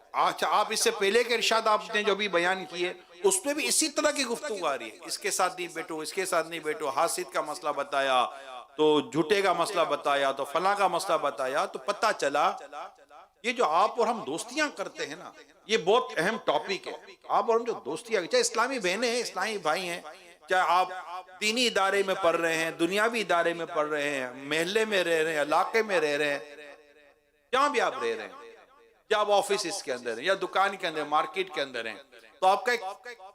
آپ اس سے پہلے کے ارشاد آپ نے جو بھی بیان کیے اس میں بھی اسی طرح کی گفتگو آ رہی ہے. اس کے ساتھ نہیں بیٹھو، اس کے ساتھ نہیں بیٹھو، حاسد کا مسئلہ بتایا تو جھوٹے کا مسئلہ بتایا تو فلاں کا مسئلہ بتایا. تو پتہ چلا یہ جو آپ اور ہم دوستیاں کرتے ہیں نا یہ بہت اہم ٹاپک ہے. آپ اور ہم جو دوستیاں چاہے اسلامی بہنیں ہیں، اسلامی بھائی ہیں، چاہے آپ دینی ادارے میں پڑھ رہے ہیں، دنیاوی ادارے میں پڑھ رہے ہیں، محلے میں رہ رہے ہیں، علاقے میں رہ رہے ہیں، جہاں بھی آپ رہ رہے ہیں، یا آپ آفس کے اندر ہیں یا دکان کے اندر مارکیٹ کے اندر ہیں، تو آپ کا ایک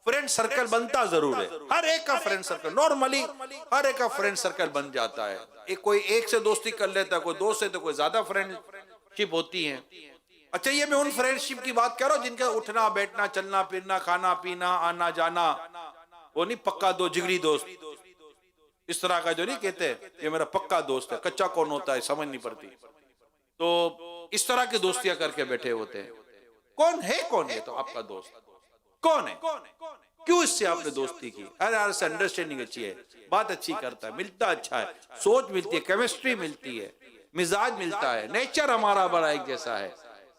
فرینڈ سرکل بنتا ضرور ہے. ہر ایک کا فرینڈ سرکل نارملی ہر ایک کا فرینڈ سرکل بن جاتا ہے. کوئی ایک سے دوستی کر لیتا ہے، کوئی دو سے، تو کوئی زیادہ فرینڈ شپ ہوتی ہیں. اچھا یہ میں ان فرینڈ شپ کی بات کر رہا ہوں جن کا اٹھنا بیٹھنا چلنا پھرنا کھانا پینا آنا جانا وہ نہیں پکا دو جگری دوست اس طرح کا جو نہیں کہتے یہ میرا پکا دوست ہے، کچا کون ہوتا ہے سمجھ نہیں پڑتی. تو اس طرح کی دوستیاں کر کے بیٹھے ہوتے ہیں. کون ہے تو آپ کا دوست کون ہے؟ کیوں اس سے آپ نے دوستی کی؟ ہر سے انڈرسٹینڈنگ اچھی ہے، بات اچھی کرتا ہے، ملتا اچھا ہے، سوچ ملتی ہے، کیمسٹری ملتی ہے، مزاج ملتا ہے، نیچر ہمارا بڑا ایک جیسا ہے.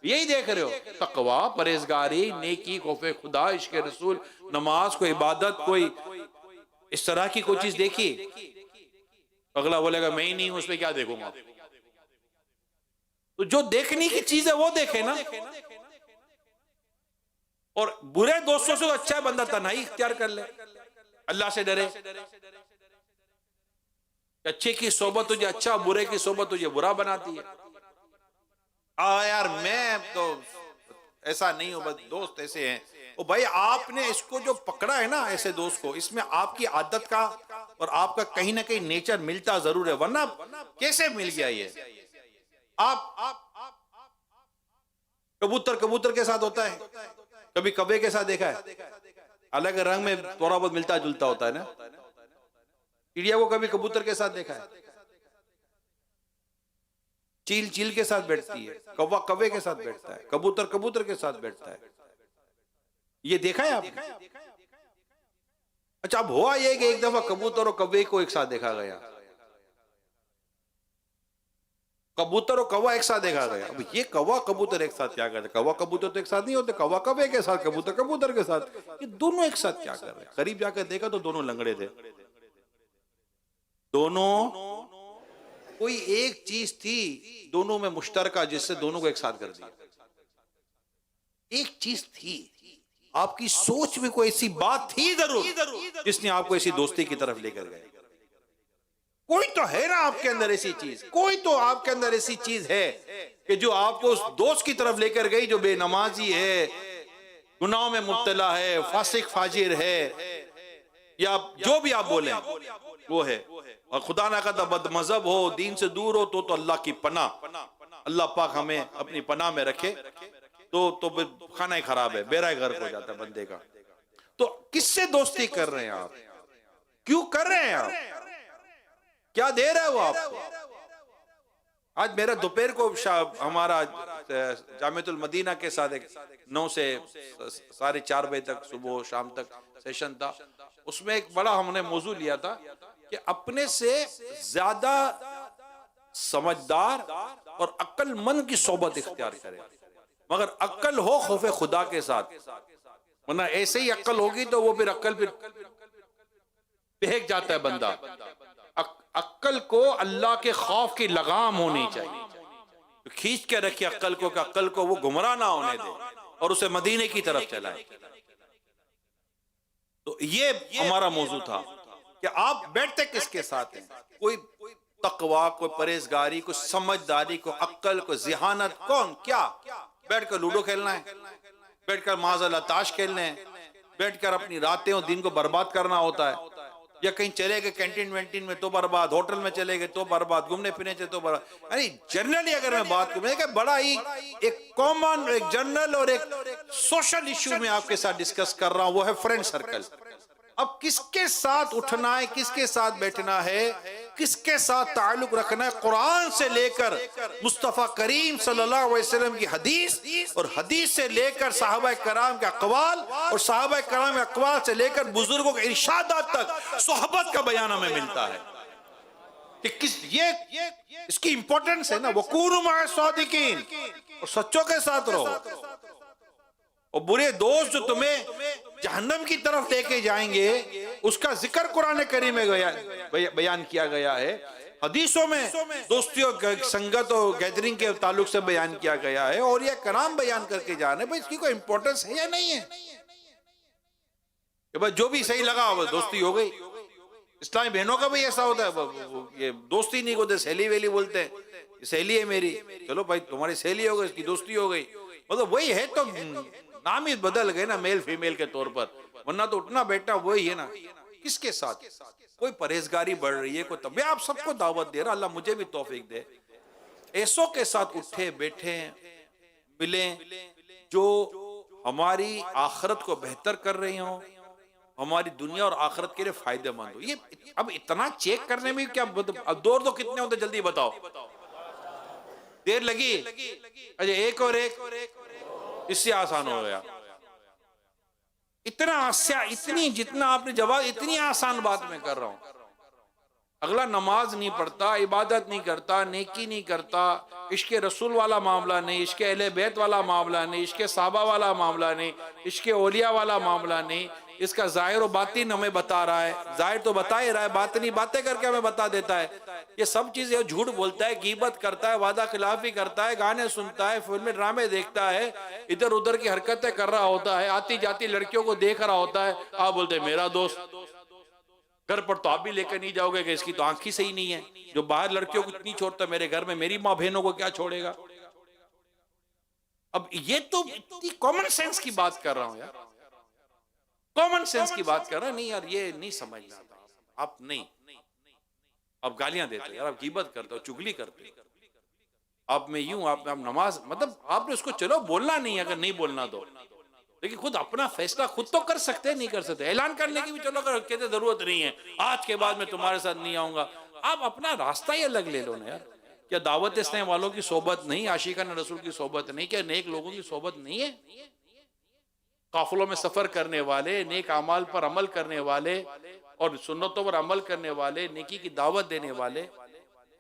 یہی دیکھ رہے ہو، تقوی، پرہیزگاری، نیکی، خوف خدا، عشق رسول، نماز، کوئی عبادت، کوئی اس طرح کی کوئی چیز دیکھی؟ اگلا بولے گا میں ہی نہیں ہوں، اس میں کیا دیکھوں گا؟ تو جو دیکھنے کی چیز ہے وہ دیکھے نا. اور برے دوستوں سے تو اچھا ہے بندہ تنہائی اختیار کر لے، اللہ سے ڈرے. اچھے کی صحبت تجھے اچھا، برے کی صحبت تجھے برا بناتی ہے. یار میں تو ایسا نہیں ہوں، بس دوست ایسے ہیں. او بھائی آپ نے اس کو جو پکڑا ہے نا ایسے دوست کو، اس میں آپ کی عادت کا اور آپ کا کہیں نہ کہیں نیچر ملتا ضرور ہے، ورنہ کیسے مل گیا یہ؟ آپ کبوتر کے ساتھ ہوتا ہے، کبھی کبے کے ساتھ دیکھا ہے؟ الگ رنگ میں تھوڑا بہت ملتا جلتا ہوتا ہے نا. چڑیا کو کبھی کبوتر کے ساتھ دیکھا ہے؟ چیل کے ساتھ بیٹھتی ہے، کوا کوے کے ساتھ بیٹھتا ہے، کبوتر کے ساتھ بیٹھتا ہے. یہ دیکھا ہے آپ نے؟ اچھا اب ہوا یہ کہ ایک دفعہ کبوتر اور کوے کو ایک ساتھ دیکھا گیا، کبوتر اور کوا ایک ساتھ دیکھا گیا. اب یہ کوا کبوتر ایک ساتھ کیا کرتے؟ کوا کبوتر تو ایک ساتھ نہیں ہوتے، کوا کوے کے ساتھ، کبوتر کبوتر کے ساتھ. یہ دونوں ایک ساتھ کیا کر رہے ہیں؟ قریب جا کر دیکھا تو دونوں لنگڑے تھے. دونوں کوئی ایک چیز تھی دونوں میں مشترکہ جس سے دونوں کو ایک ساتھ کر دیا. ایک چیز تھی، آپ کی سوچ میں کوئی ایسی بات تھی ضرور جس نے آپ کو ایسی دوستی کی طرف لے کر گئے. کوئی تو ہے نا آپ کے اندر ایسی چیز، کوئی تو آپ کے اندر ایسی چیز ہے کہ جو آپ کو اس دوست کی طرف لے کر گئی جو بے نمازی ہے، گناہوں میں مبتلا ہے، فاسق فاجر ہے، یا جو بھی آپ بولیں وہ ہے. اور خدا نہ کرتا بد مذہب ہو، دین سے دور ہو، تو اللہ کی پناہ، اللہ پاک ہمیں اپنی پناہ میں رکھے. تو کھانا ہی خراب ہے، بیرا غرق ہو جاتا ہے بندے کا. تو کس سے دوستی کر رہے ہیں آپ؟ کیوں کر رہے ہیں آپ؟ کیا دے رہا ہے وہ آپ کو؟ آج میرا دوپہر کو ہمارا جامعۃ المدینہ کے ساتھ 9 سے 4:30 بجے تک صبح شام تک سیشن تھا. اس میں ایک بڑا ہم نے موضوع لیا تھا کہ اپنے سے زیادہ سمجھدار اور عقل مند کی صحبت اختیار کرے، مگر عقل ہو خوف خدا کے ساتھ. ورنہ ایسے ہی عقل ہوگی تو وہ پھر عقل بہک جاتا ہے بندہ. عقل کو اللہ کے خوف کی لگام ہونی چاہیے، کھینچ کے رکھے عقل کو کہ عقل کو وہ گمراہ نہ ہونے دے اور اسے مدینے کی طرف چلائے. تو یہ ہمارا موضوع تھا کہ آپ بیٹھتے کس کے ساتھ ہیں؟ کوئی تقوی، کوئی پرہیزگاری، کوئی سمجھداری، کوئی عقل، کوئی ذہانت، کون کیا؟ بیٹھ کر لوڈو کھیلنا ہے، بیٹھ کر معاذ اللہ تاش کھیلنے ہیں، بیٹھ کر اپنی راتیں اور دن کو برباد کرنا ہوتا ہے. یا کہیں چلے گئے کینٹین وینٹین میں تو برباد، ہوٹل میں چلے گئے تو برباد، گھومنے پھرنے چلے تو برباد. یعنی جنرلی اگر میں بات کروں کہ بڑا ہی ایک کامن، ایک جنرل اور ایک سوشل ایشو میں آپ کے ساتھ ڈسکس کر رہا ہوں، وہ ہے فرینڈ سرکل. اب کس کے ساتھ اٹھنا ہے، کس کے ساتھ بیٹھنا ہے، کس کے ساتھ تعلق رکھنا ہے، قرآن سے لے کر مصطفیٰ کریم صلی اللہ علیہ وسلم کی حدیث، اور حدیث سے لے کر صحابہ کرام کے اقوال، اور صحابہ کرام کے اقوال سے لے کر بزرگوں کے ارشادات تک صحبت کا بیان ہمیں ملتا ہے. کہ یہ اس کی امپورٹنس ہے نا، وَكُونُوا مَعَ الصَّادِقِينَ، اور سچوں کے ساتھ رہو. اور برے دوست جو تمہیں جہنم کی طرف لے کے جائیں گے اس کا ذکر قرآن کریم میں بیان کیا گیا ہے، حدیثوں میں دوستی اور سنگت اور گیدرنگ کے تعلق سے بیان کیا گیا ہے، اور یہ کرام بیان کر کے جانے بھئی اس کی کوئی امپورٹنس ہے یا نہیں ہے؟ کہ بھئی جو بھی صحیح لگا وہ دوستی ہو گئی. اسلامی بہنوں کا بھی ایسا ہوتا ہے، یہ دوستی نہیں ہوتے، سہیلی ویلی بولتے ہیں، سہیلی ہے میری، چلو بھائی تمہاری سہیلی ہو گئی، اس کی دوستی ہو گئی. مطلب وہی ہے، تو نام ہی بدل گئے نا میل فیمیل کے طور پر، ورنہ تو اٹھنا بیٹھنا وہی ہے نا. کس کے ساتھ؟ کوئی پرہیزگاری بڑھ رہی ہے، کوئی میں آپ سب کو دعوت دے رہا، اللہ مجھے بھی توفیق دے، ایسوں کے ساتھ اٹھے بیٹھے ملیں جو ہماری آخرت کو بہتر کر رہی ہوں، ہماری دنیا اور آخرت کے لیے فائدہ مند ہو. یہ اب اتنا چیک کرنے میں کیا، اب دور تو کتنے ہوتے جلدی بتاؤ، دیر لگی؟ اچھا ایک اور ایک، اس سے آسان ہو گیا. اتنا جتنا آپ نے جواب، اتنی آسان بات میں کر رہا ہوں. اگلا نماز نہیں پڑھتا، عبادت نہیں کرتا، نیکی نہیں کرتا، عشق رسول والا معاملہ نہیں، عشق اہل بیت والا معاملہ نہیں، عشق صحابہ والا معاملہ نہیں، عشق اولیاء والا معاملہ نہیں، اس کا ظاہر و باطن ہمیں بتا رہا ہے، ظاہر تو بتا ہی رہا ہے، باطنی باتیں کر کے ہمیں بتا دیتا ہے، یہ سب چیزیں جھوٹ بولتا ہے، غیبت کرتا ہے، وعدہ خلافی کرتا ہے، گانے سنتا ہے، فلمیں ڈرامے دیکھتا ہے، ادھر ادھر کی حرکتیں کر رہا ہوتا ہے، آتی جاتی لڑکیوں کو دیکھ رہا ہوتا ہے، آپ بولتے ہیں میرا دوست، گھر پر تو آپ بھی لے کر نہیں جاؤ گے کہ اس کی تو آنکھ ہی صحیح نہیں ہے، جو باہر لڑکیوں کو اتنی چھوڑتا ہے، میرے گھر میں میری ماں بہنوں کو کیا چھوڑے گا؟ اب یہ تو اتنی کامن سینس کی بات کر رہا ہوں یار، کامن سینس کی بات کر رہا ہوں، نہیں یار یہ نہیں سمجھنا تھا آپ، نہیں آپ گالیاں دیتے یار، آپ غیبت کرتے ہو، چگلی کرتے ہو، آپ میں یوں، آپ نماز، مطلب آپ نے اس کو چلو بولنا نہیں، اگر نہیں بولنا تو، لیکن خود اپنا فیصلہ خود تو کر سکتے ہیں، نہیں کر سکتے، اعلان کرنے کی بھی چلو اگر کہتے ضرورت نہیں ہے، آج کے بعد میں تمہارے ساتھ نہیں آؤں گا، آپ اپنا راستہ ہی الگ لے لو نا یار، کیا دعوت اسلام والوں کی صحبت نہیں، عاشقان رسول کی صحبت نہیں، کیا نیک لوگوں کی صحبت نہیں ہے؟ قافلوں میں سفر کرنے والے، نیک اعمال پر عمل کرنے والے اور سنتوں پر عمل کرنے والے، نیکی کی دعوت دینے والے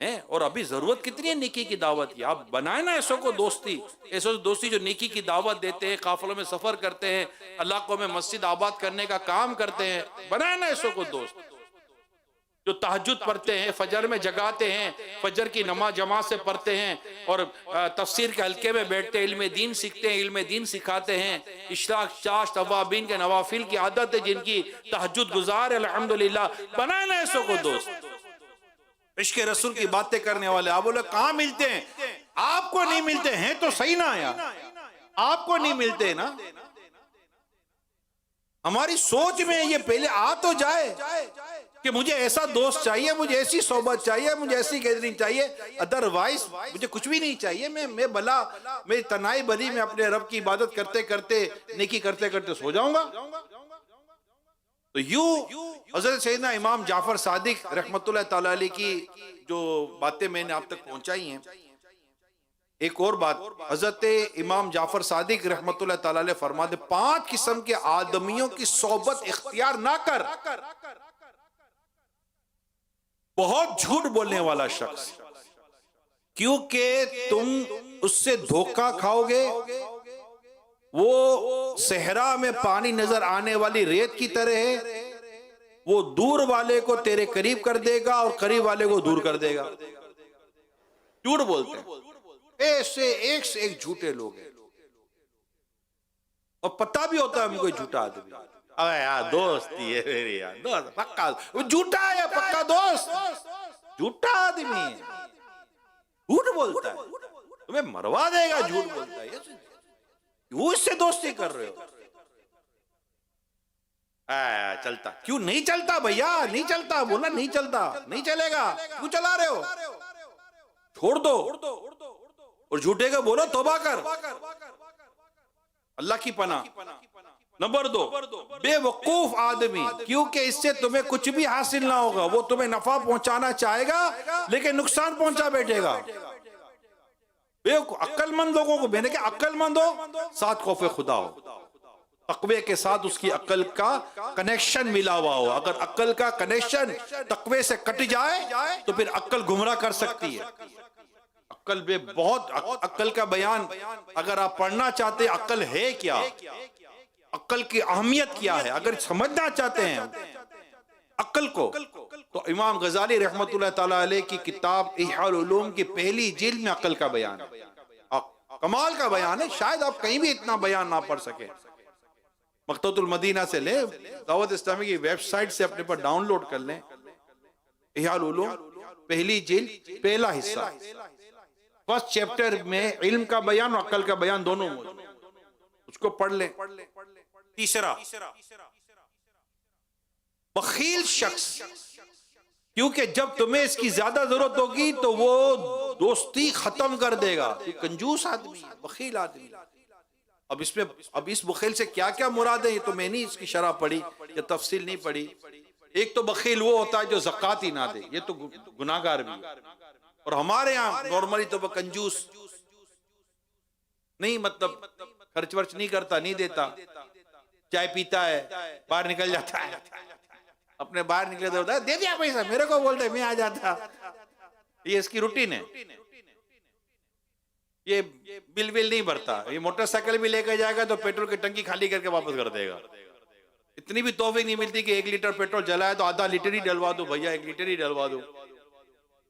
ہیں، اور ابھی ضرورت کتنی ہے نیکی کی دعوت کی، آپ بنائیں نا ایسوں کو دوستی، ایسوں دوستی جو نیکی کی دعوت دیتے ہیں، قافلوں میں سفر کرتے ہیں، علاقوں میں مسجد آباد کرنے کا کام کرتے ہیں، بنائیں نا ایسوں کو دوست، جو تہجد پڑھتے ہیں، فجر میں جگاتے ہیں، فجر کی نماز جماعت سے پڑھتے ہیں، اور تفسیر کے حلقے میں بیٹھتے ہیں، علم دین سیکھتے ہیں، علم دین سکھاتے ہیں، اشراق چاشت اوابین کے نوافل کی عادت ہے جن کی، تہجد گزار الحمدللہ، بنائیں نا ایسوں کو دوست، عشق رسول کی باتیں کرنے والے، آپ بولے کہاں ملتے ہیں؟ آپ کو نہیں ملتے ہیں تو صحیح نا یار، آپ کو نہیں ملتے نا، ہماری سوچ میں یہ پہلے آ تو جائے کہ مجھے ایسا دوست چاہیے، مجھے ایسی صحبت چاہیے، مجھے ایسی گیدرنگ چاہیے، ادروائز مجھے کچھ بھی نہیں چاہیے، میں بلا، میں تنہائی بری میں اپنے رب کی عبادت کرتے کرتے، نیکی کرتے کرتے سو جاؤں گا۔ تو یوں حضرت سیدنا امام جعفر صادق رحمت اللہ تعالی علیہ کی جو باتیں میں نے آپ تک پہنچائی ہیں، ایک اور بات، حضرت امام جعفر صادق رحمت اللہ تعالی علیہ فرماتے 5 قسم کے آدمیوں کی صحبت اختیار نہ کر، بہت جھوٹ بولنے والا شخص، کیونکہ تم اس سے دھوکہ کھاؤ گے، وہ صحرا میں پانی نظر آنے والی ریت کی طرح ہے، وہ دور والے کو تیرے قریب کر دے گا اور قریب والے کو دور کر دے گا، جھوٹ بولتے ہیں، ایسے ایک سے ایک جھوٹے لوگ ہیں، اور پتہ بھی ہوتا ہے ہم کوئی جھوٹا آدمی، ارے یار دوستی ہے میری یار، دوست پکا، وہ جھوٹا ہے یا پکا دوست، جھوٹا آدمی ہے، جھوٹ بولتا ہے، تمہیں مروا دے گا، جھوٹ بولتا ہے، وہ اس سے دوستی کر رہے ہو، چلتا کیوں نہیں چلتا بھیا، نہیں چلتا، بولا نہیں چلتا، نہیں چلے گا، کیوں چلا رہے ہو، چھوڑ دو، اور جھوٹے کا بولو توبہ کر، اللہ کی پناہ۔ نمبر 2، بے وقوف آدمی، کیونکہ اس سے تمہیں کچھ بھی حاصل نہ ہوگا، وہ تمہیں نفع پہنچانا چاہے گا لیکن نقصان پہنچا بیٹھے گا، عقل مند لوگوں کو، میں نے کہا عقل مند ہو ساتھ خوف خدا ہو، تقوی کے ساتھ اس کی عقل کا کنیکشن ملا ہوا ہو، اگر عقل کا کنیکشن تقوی سے کٹ جائے تو پھر عقل گمراہ کر سکتی ہے، عقل بے بہت، عقل کا بیان اگر آپ پڑھنا چاہتے ہیں عقل ہے کیا، عقل کی اہمیت کیا ہے، اگر سمجھنا چاہتے ہیں عقل کو، تو امام غزالی رحمت اللہ تعالی علیہ کی کتاب احیاء العلوم کی پہلی جلد میں عقل کا بیان ہے، کمال کا بیان ہے، شاید آپ کہیں بھی اتنا بیان نہ پڑھ سکیں، مکتبۃ المدینہ سے لیں، دعوت اسلامی کی ویب سائٹ سے اپنے پر ڈاؤن لوڈ کر لیں، احیاء العلوم پہلی جلد پہلا حصہ، فرسٹ چیپٹر میں علم کا بیان اور عقل کا بیان دونوں موجود، اس کو پڑھ لیں۔ تیسرا، بخیل شخص، کیونکہ جب تمہیں اس کی زیادہ ضرورت ہوگی تو وہ دوستی ختم کر دے گا، کنجوس آدمی، بخیل آدمی، اب اس بخیل سے کیا کیا مراد ہے، یہ تو میں نہیں اس کی شرح پڑھی یا تفصیل نہیں پڑھی، ایک تو بخیل وہ ہوتا ہے جو زکوٰۃ ہی نہ دے، یہ تو گناہ گار بھی ہے، اور ہمارے ہاں نارملی تو وہ کنجوس نہیں، مطلب خرچ ورچ نہیں کرتا، نہیں دیتا، چائے پیتا ہے باہر نکل جاتا ہے، اپنے باہر نکلے تو دے دیا پیسہ، میرے کو بولتے میں آ جاتا. یہ اس کی روٹین ہے. یہ بل نہیں بھرتا. یہ موٹر سائیکل بھی لے کے جائے گا تو پیٹرول کی ٹنکی خالی کر کے واپس کر دے گا. اتنی بھی توفیق نہیں ملتی کہ 1 لیٹر پیٹرول جلائے تو آدھا لیٹر ہی ڈلوا دو بھیا، 1 لیٹر ہی ڈلوا دو.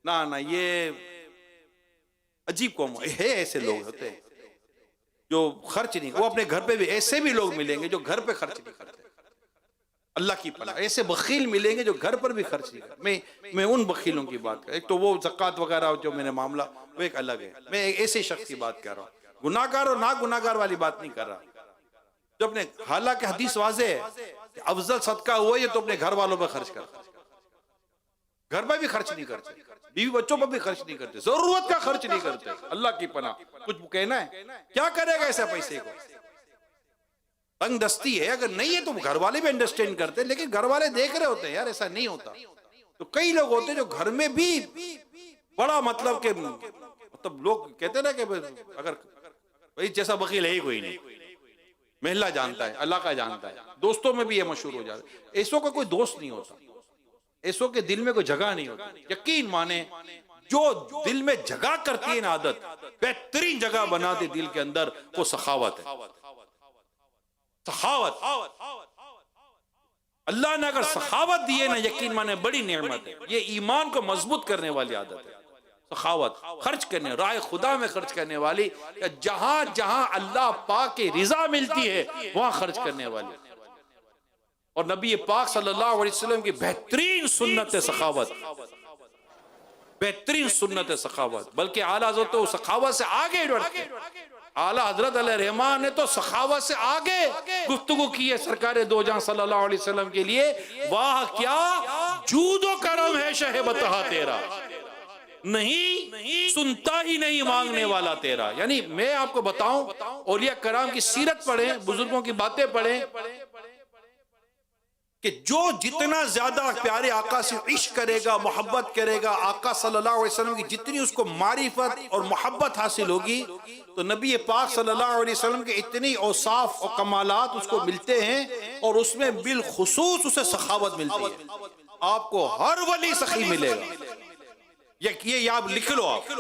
نہ یہ عجیب قوم ہے. ایسے لوگ ہوتے ہیں جو خرچ نہیں. وہ اپنے گھر پہ بھی ایسے بھی لوگ ملیں گے جو گھر پہ خرچ نہیں کرتے. اللہ کی پناہ ایسے بخیل ملیں گے جو گھر پر بھی خرچ نہیں کرتے. میں ان بخیلوں کی بات کر، ایک تو وہ زکوٰۃ وغیرہ جو میں نے معاملہ وہ ایک الگ ہے. میں ایسے شخص کی بات کر رہا ہوں. گناہگار اور نا گناہگار والی بات نہیں کر رہا. جو اپنے، حالانکہ حدیث واضح ہے کہ افضل صدقہ ہوا یہ تو اپنے گھر والوں پہ خرچ کرتا. گھر پہ بھی خرچ نہیں کرتے، بیوی بچوں پر بھی خرچ نہیں کرتے، ضرورت کا خرچ نہیں کرتے. اللہ کی پناہ. کچھ کہنا ہے کیا کرے گا ایسے پیسے کو؟ تنگ دستی ہے. اگر نہیں ہے تو گھر والے بھی انڈرسٹینڈ کرتے، لیکن گھر والے دیکھ رہے ہوتے ہیں یار ایسا نہیں ہوتا. تو کئی لوگ ہوتے ہیں جو گھر میں بھی بڑا مطلب کہ لوگ کہتے ہیں نا کہ اگر بھائی جیسا بخیل ہے ہی کوئی نہیں. محلہ جانتا ہے، اللہ کا جانتا ہے. دوستوں میں بھی یہ مشہور ہو جاتا ہے. ایسوں کا کوئی دوست نہیں ہوتا، ایسوں کے دل میں کوئی جگہ نہیں ہوتی. یقین مانے جو دل میں جگہ کرتی ہے عادت، بہترین جگہ بناتی دل کے اندر، وہ سخاوت ہے. سخاوت. اللہ نے اگر سخاوت دی ہے نا، یقین مانے بڑی نعمت ہے. یہ ایمان کو مضبوط کرنے والی عادت ہے. سخاوت، خرچ کرنے، راہ خدا میں خرچ کرنے والی. جہاں جہاں اللہ پاک کی رضا ملتی ہے وہاں خرچ کرنے والی. اور نبی پاک صلی اللہ علیہ وسلم کی بہترین سنت ہے سخاوت. بہترین سنت ہے سخاوت. بلکہ اعلیٰ حضرت تو سخاوت سے آگے بڑھتے ہیں. اعلیٰ حضرت علیہ رحمان نے تو سخاوت سے آگے گفتگو کی ہے سرکار دو جہاں صلی اللہ علیہ وسلم کے لیے. واہ کیا جود و کرم ہے شہ بتہا تیرا، نہیں سنتا ہی نہیں مانگنے والا تیرا. یعنی میں آپ کو بتاؤں، اولیاء کرام کی سیرت پڑھیں، بزرگوں کی باتیں پڑھیں، کہ جو جتنا زیادہ پیارے آقا سے عشق کرے گا، محبت کرے گا، آقا صلی اللہ علیہ وسلم کی جتنی اس کو معرفت اور محبت حاصل ہوگی، تو نبی پاک صلی اللہ علیہ وسلم کے اتنی اوصاف اور کمالات اس کو ملتے ہیں، اور اس میں بالخصوص اسے سخاوت ملتی ہے. آپ کو ہر ولی سخی ملے گا. یہ یاد لکھ لو آپ.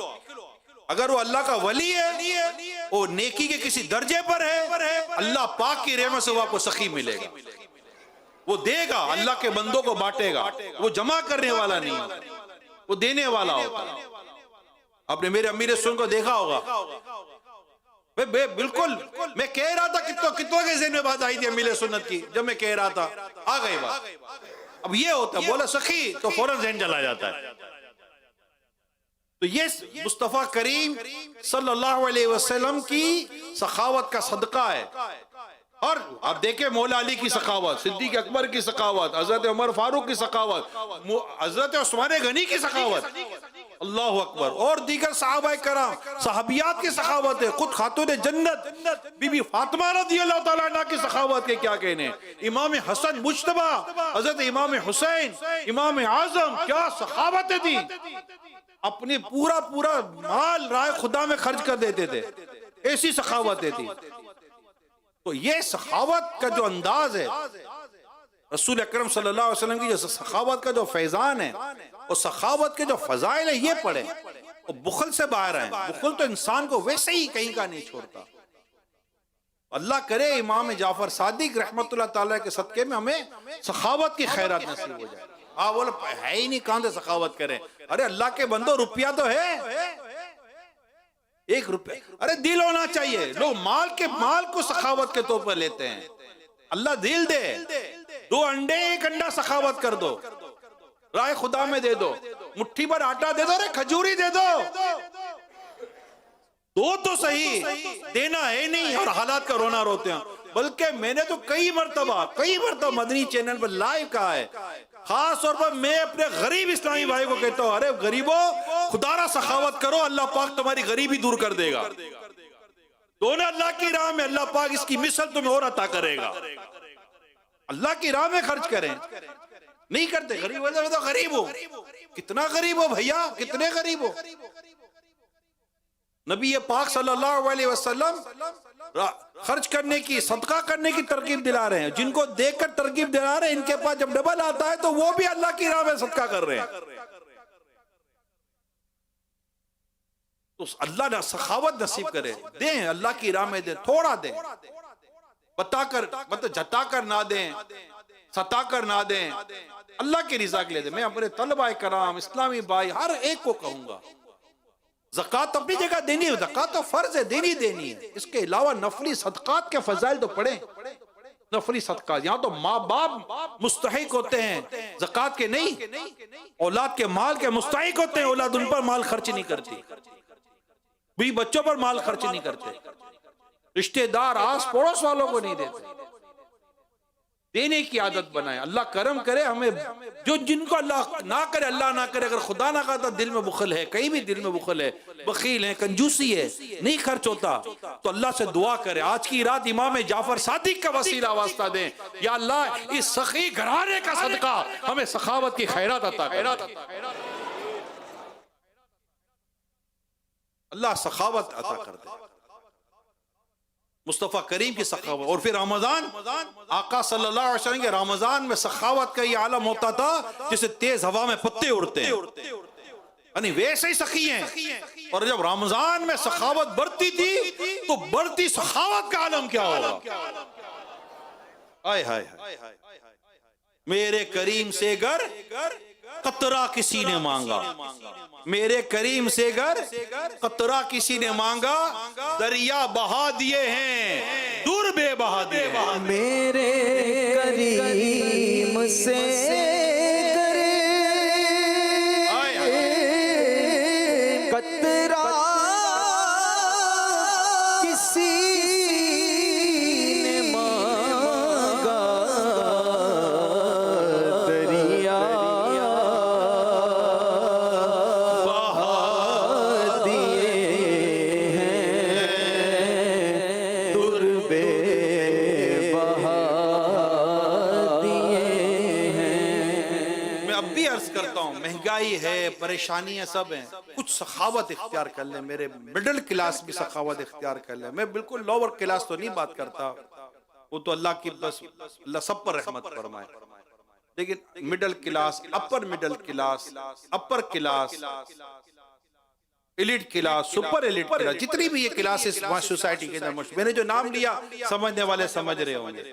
اگر وہ اللہ کا ولی ہے، وہ نیکی کے کسی درجے پر ہے، اللہ پاک کی رحمت سے وہ آپ کو سخی ملے گا. وہ دے گا، اللہ کے بندوں کو بانٹے گا. وہ جمع کرنے والا نہیں ہوتا، وہ دینے والا ہوتا ہے. آپ نے میرے امیر سن کو دیکھا ہوگا. بالکل میں کہہ رہا تھا، کتوں کے ذہن میں بات آئی تھی امیر سنت کی. جب میں کہہ رہا تھا آ گئی بات. اب یہ ہوتا بولا سخی تو فوراً ذہن چلا جاتا ہے. تو یہ مصطفیٰ کریم صلی اللہ علیہ وسلم کی سخاوت کا صدقہ ہے. اور آپ دیکھیں مولا علی کی سخاوت، صدیق اکبر کی سخاوت، حضرت عمر فاروق کی سخاوت، حضرت عثمان غنی کی سخاوت، اللہ اکبر، اور دیگر صحابہ کرام صحابیات کی سخاوت ہے. خود خاتون جنت بی بی فاطمہ رضی اللہ تعالیٰ عنہ کی سخاوت کے کیا کہنے. امام حسن مجتبیٰ، حضرت امام حسین، امام اعظم، کیا سخاوتیں تھی. اپنے پورا مال راہ خدا میں خرچ کر دیتے تھے. ایسی سخاوتیں تھی. تو یہ سخاوت کا جو انداز ہے، رسول اکرم صلی اللہ علیہ وسلم کی جو سخاوت کا جو فیضان ہے اور سخاوت کے جو فضائل ہے، یہ پڑھیں. اور بخل سے باہر آئیں. بخل تو انسان کو ویسے ہی کہیں کا نہیں چھوڑتا. اللہ کرے امام جعفر صادق رحمت اللہ تعالیٰ کے صدقے میں ہمیں سخاوت کی خیرات نصیب ہو جائے. بولے ہے ہی نہیں، کہاں سے سخاوت کریں. ارے اللہ کے بندو روپیہ تو ہے، 1 روپیہ. ارے دل ہونا چاہیے. لوگ مال کو سخاوت کے طور پر لیتے ہیں. اللہ دل دے. 2 انڈے 1 انڈا سخاوت کر دو، راہ خدا میں دے دو. مٹھی پر آٹا دے دو، ارے کھجوری دے دو. تو صحیح دینا ہے نہیں، اور حالات کا رونا روتے ہیں. بلکہ میں نے تو کئی مرتبہ مدنی چینل پر لائیو کہا ہے، خاص طور پر میں اپنے غریب اسلامی بھائی کو کہتا ہوں، ارے غریبوں خدا را سخاوت کرو، اللہ پاک تمہاری غریبی دور کر دے گا. دونوں اللہ کی راہ میں اللہ پاک اس کی مثل تمہیں اور عطا کرے گا. اللہ کی راہ میں خرچ کریں. نہیں کرتے. غریب ہو. کتنا غریب ہو بھیا، کتنے غریب ہو. نبی پاک صلی اللہ علیہ وسلم خرچ کرنے کی، صدقہ کرنے کی ترغیب دلا رہے ہیں. جن کو دیکھ کر ترغیب دلا رہے ہیں، ان کے پاس جب ڈبل آتا ہے تو وہ بھی اللہ کی راہ میں صدقہ کر رہے ہیں. تو اللہ نے سخاوت نصیب کرے. دیں اللہ کی راہ میں دیں، تھوڑا دیں، بتا کر مطلب جتا کر نہ دیں، ستا کر نہ دیں، اللہ کی رضا کے لیے دیں. میں اپنے طلبہ کرام، اسلامی بھائی، ہر ایک کو کہوں گا زکوٰۃ اپنی جگہ دینی ہے، زکوٰۃ تو فرض ہے، دینی ہے. اس کے علاوہ نفلی صدقات کے فضائل تو پڑھیں. نفلی صدقات یہاں تو ماں باپ مستحق ہوتے ہیں زکوٰۃ کے، نہیں اولاد کے مال کے مستحق ہوتے ہیں. اولاد ان پر مال خرچ نہیں کرتی، بھی بچوں پر مال خرچ نہیں کرتے، رشتہ دار آس پڑوس والوں کو نہیں دیتے. دینے کی عادت بنائیں. اللہ کرم کرے ہمیں. جو جن کو اللہ نہ کرے، اللہ نہ کرے، اگر خدا نہ کرتا دل میں بخل ہے، کہیں بھی دل میں بخل ہے، بخیل ہے، کنجوسی ہے، نہیں خرچ ہوتا، تو اللہ سے دعا کرے. آج کی رات امام جعفر صادق کا وسیلہ واسطہ دیں. یا اللہ اس سخی گھرانے کا صدقہ ہمیں سخاوت کی خیرات عطا کر. اللہ سخاوت عطا کر دے. مصطفیٰ کریم کی سخاوت. اور پھر رمضان، آقا صلی اللہ علیہ وسلم کے رمضان میں سخاوت کا یہ عالم ہوتا تھا جیسے تیز ہوا میں پتے اڑتے ہیں، یعنی ویسے ہی سخی ہیں. اور جب رمضان میں سخاوت بڑھتی تھی تو بڑھتی سخاوت کا عالم کیا ہوگا. آئے ہائے میرے کریم سے گر قطرہ کسی نے مانگا، میرے کریم سے گر قطرہ کسی نے مانگا، دریا بہا دیے ہیں دور بے بہا دیے ہیں. میرے کریم سے قطرہ کسی نے مانگا، دریا بہا دیے ہیں دور بے بہا دیے ہیں. میں اب بھی عرض کرتا ہوں، مہنگائی ہے، پریشانیاں سب ہیں، کچھ سخاوت اختیار کر لیں. میرے مڈل کلاس بھی سخاوت اختیار کر لیں. میں بالکل لوور کلاس تو نہیں بات کرتا، وہ تو اللہ کی بس اللہ سب پر رحمت فرمائے. لیکن middle class, upper middle class, upper class, elite class, super elite class, جتنی بھی یہ کلاسز سوسائٹی کے اندر مشہور، میں نے جو نام لیا سمجھنے والے سمجھ رہے ہوں گے.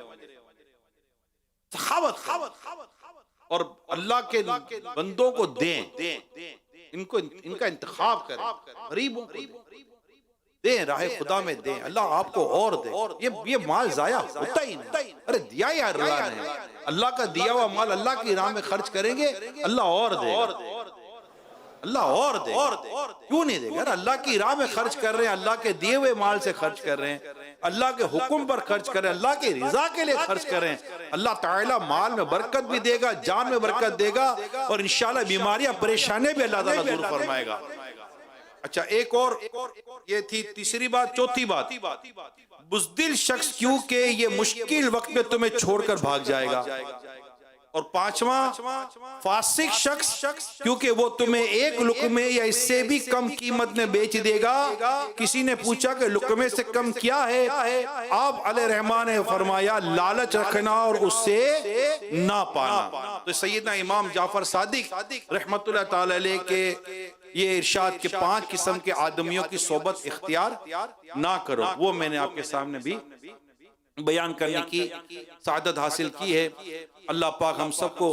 سخاوت اور اللہ کے بندوں کو دیں، ان کا انتخاب کریں، غریبوں کو دیں، راہ خدا میں دیں. اللہ آپ کو اور دے. یہ مال ضائع ہوتا ہی نہیں. ارے دیا یا اللہ نے، اللہ کا دیا ہوا مال اللہ کی راہ میں خرچ کریں گے، اللہ اور دے گا. اللہ اور دے گا. کیوں نہیں دے گا؟ اللہ کی راہ میں خرچ کر رہے ہیں، اللہ کے دیے ہوئے مال سے خرچ کر رہے ہیں، اللہ کے حکم پر خرچ کریں، اللہ کی رضا کے لیے خرچ کریں. اللہ تعالیٰ مال میں برکت بھی دے گا، جان میں برکت دے گا، اور انشاءاللہ بیماریاں پریشانیاں بھی اللہ تعالیٰ دور فرمائے گا. اچھا ایک اور، یہ تھی تیسری بات. چوتھی بات، بزدل شخص کیونکہ یہ مشکل وقت میں تمہیں چھوڑ کر بھاگ جائے گا. اور پانچواں، فاسق شخص کیونکہ وہ تمہیں ایک لقمے یا اس سے بھی کم قیمت میں بیچ دے گا. کسی نے پوچھا کہ لقمے سے کم کیا ہے؟ آپ علیہ رحمان نے فرمایا لالچ رکھنا اور اس سے نہ پانا. تو سیدنا امام جعفر صادق رحمت اللہ تعالی علیہ کے یہ ارشاد کے 5 قسم کے آدمیوں کی صحبت اختیار نہ کرو، وہ میں نے آپ کے سامنے بھی بیان کرنے کی سعادت حاصل کی ہے. اللہ پاک ہم سب کو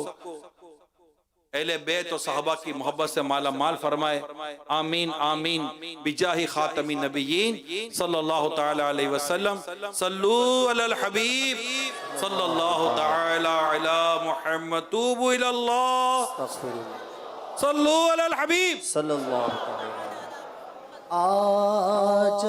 اہل بیت و صحابہ کی محبت سے مالا مال فرمائے. آمین آمین بجاہ خاتم النبیین صلی اللہ تعالی علیہ وسلم. صلو علی الحبیب صلی اللہ تعالی علی محمد. توبوا الی اللہ. صلو علی الحبیب صلی اللہ علیہ وسلم. آج